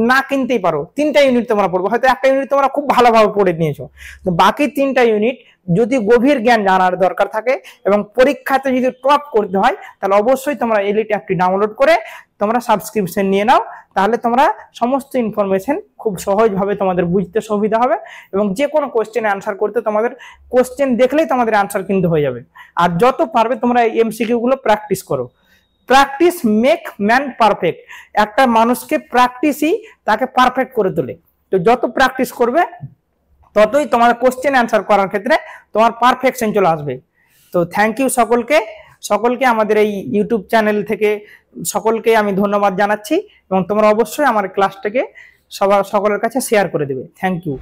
না কিনতেই পারো, 3টা ইউনিট তোমরা পড়বো। হয়তো একটা ইউনিট তোমরা খুব ভালোভাবে পড়ে নিয়েছো, তো বাকি 3টা ইউনিট যদি গভীর জ্ঞান জানার দরকার থাকে এবং পরীক্ষাতে যদি টপ করতে হয়, তাহলে অবশ্যই তোমরা এলিট অ্যাপটি ডাউনলোড করে তোমরা সাবস্ক্রিপশন নিয়ে নাও। তাহলে তোমরা সমস্ত ইনফরমেশন খুব সহজভাবে তোমাদের বুঝতে সুবিধা হবে এবং যে কোনো কোশ্চেনে আনসার করতে তোমাদের কোশ্চেন দেখলেই তোমাদের আনসার কিন্তু হয়ে যাবে। আর যত পারবে তোমরা এমসিকিউ গুলো প্র্যাকটিস করো। Practice make man perfect. একটা মানুষকে প্র্যাকটিসই তাকে পারফেক্ট করে তোলে। তো যত প্র্যাকটিস করবে ততই তোমার কোশ্চেন অ্যান্সার করার ক্ষেত্রে তোমার পারফেকশন চলে আসবে। তো থ্যাংক ইউ সকলকে আমাদের এই ইউটিউব চ্যানেল থেকে সকলকে আমি ধন্যবাদ জানাচ্ছি এবং তোমরা অবশ্যই আমার ক্লাসটাকে সকলের কাছে শেয়ার করে দেবে। Thank you.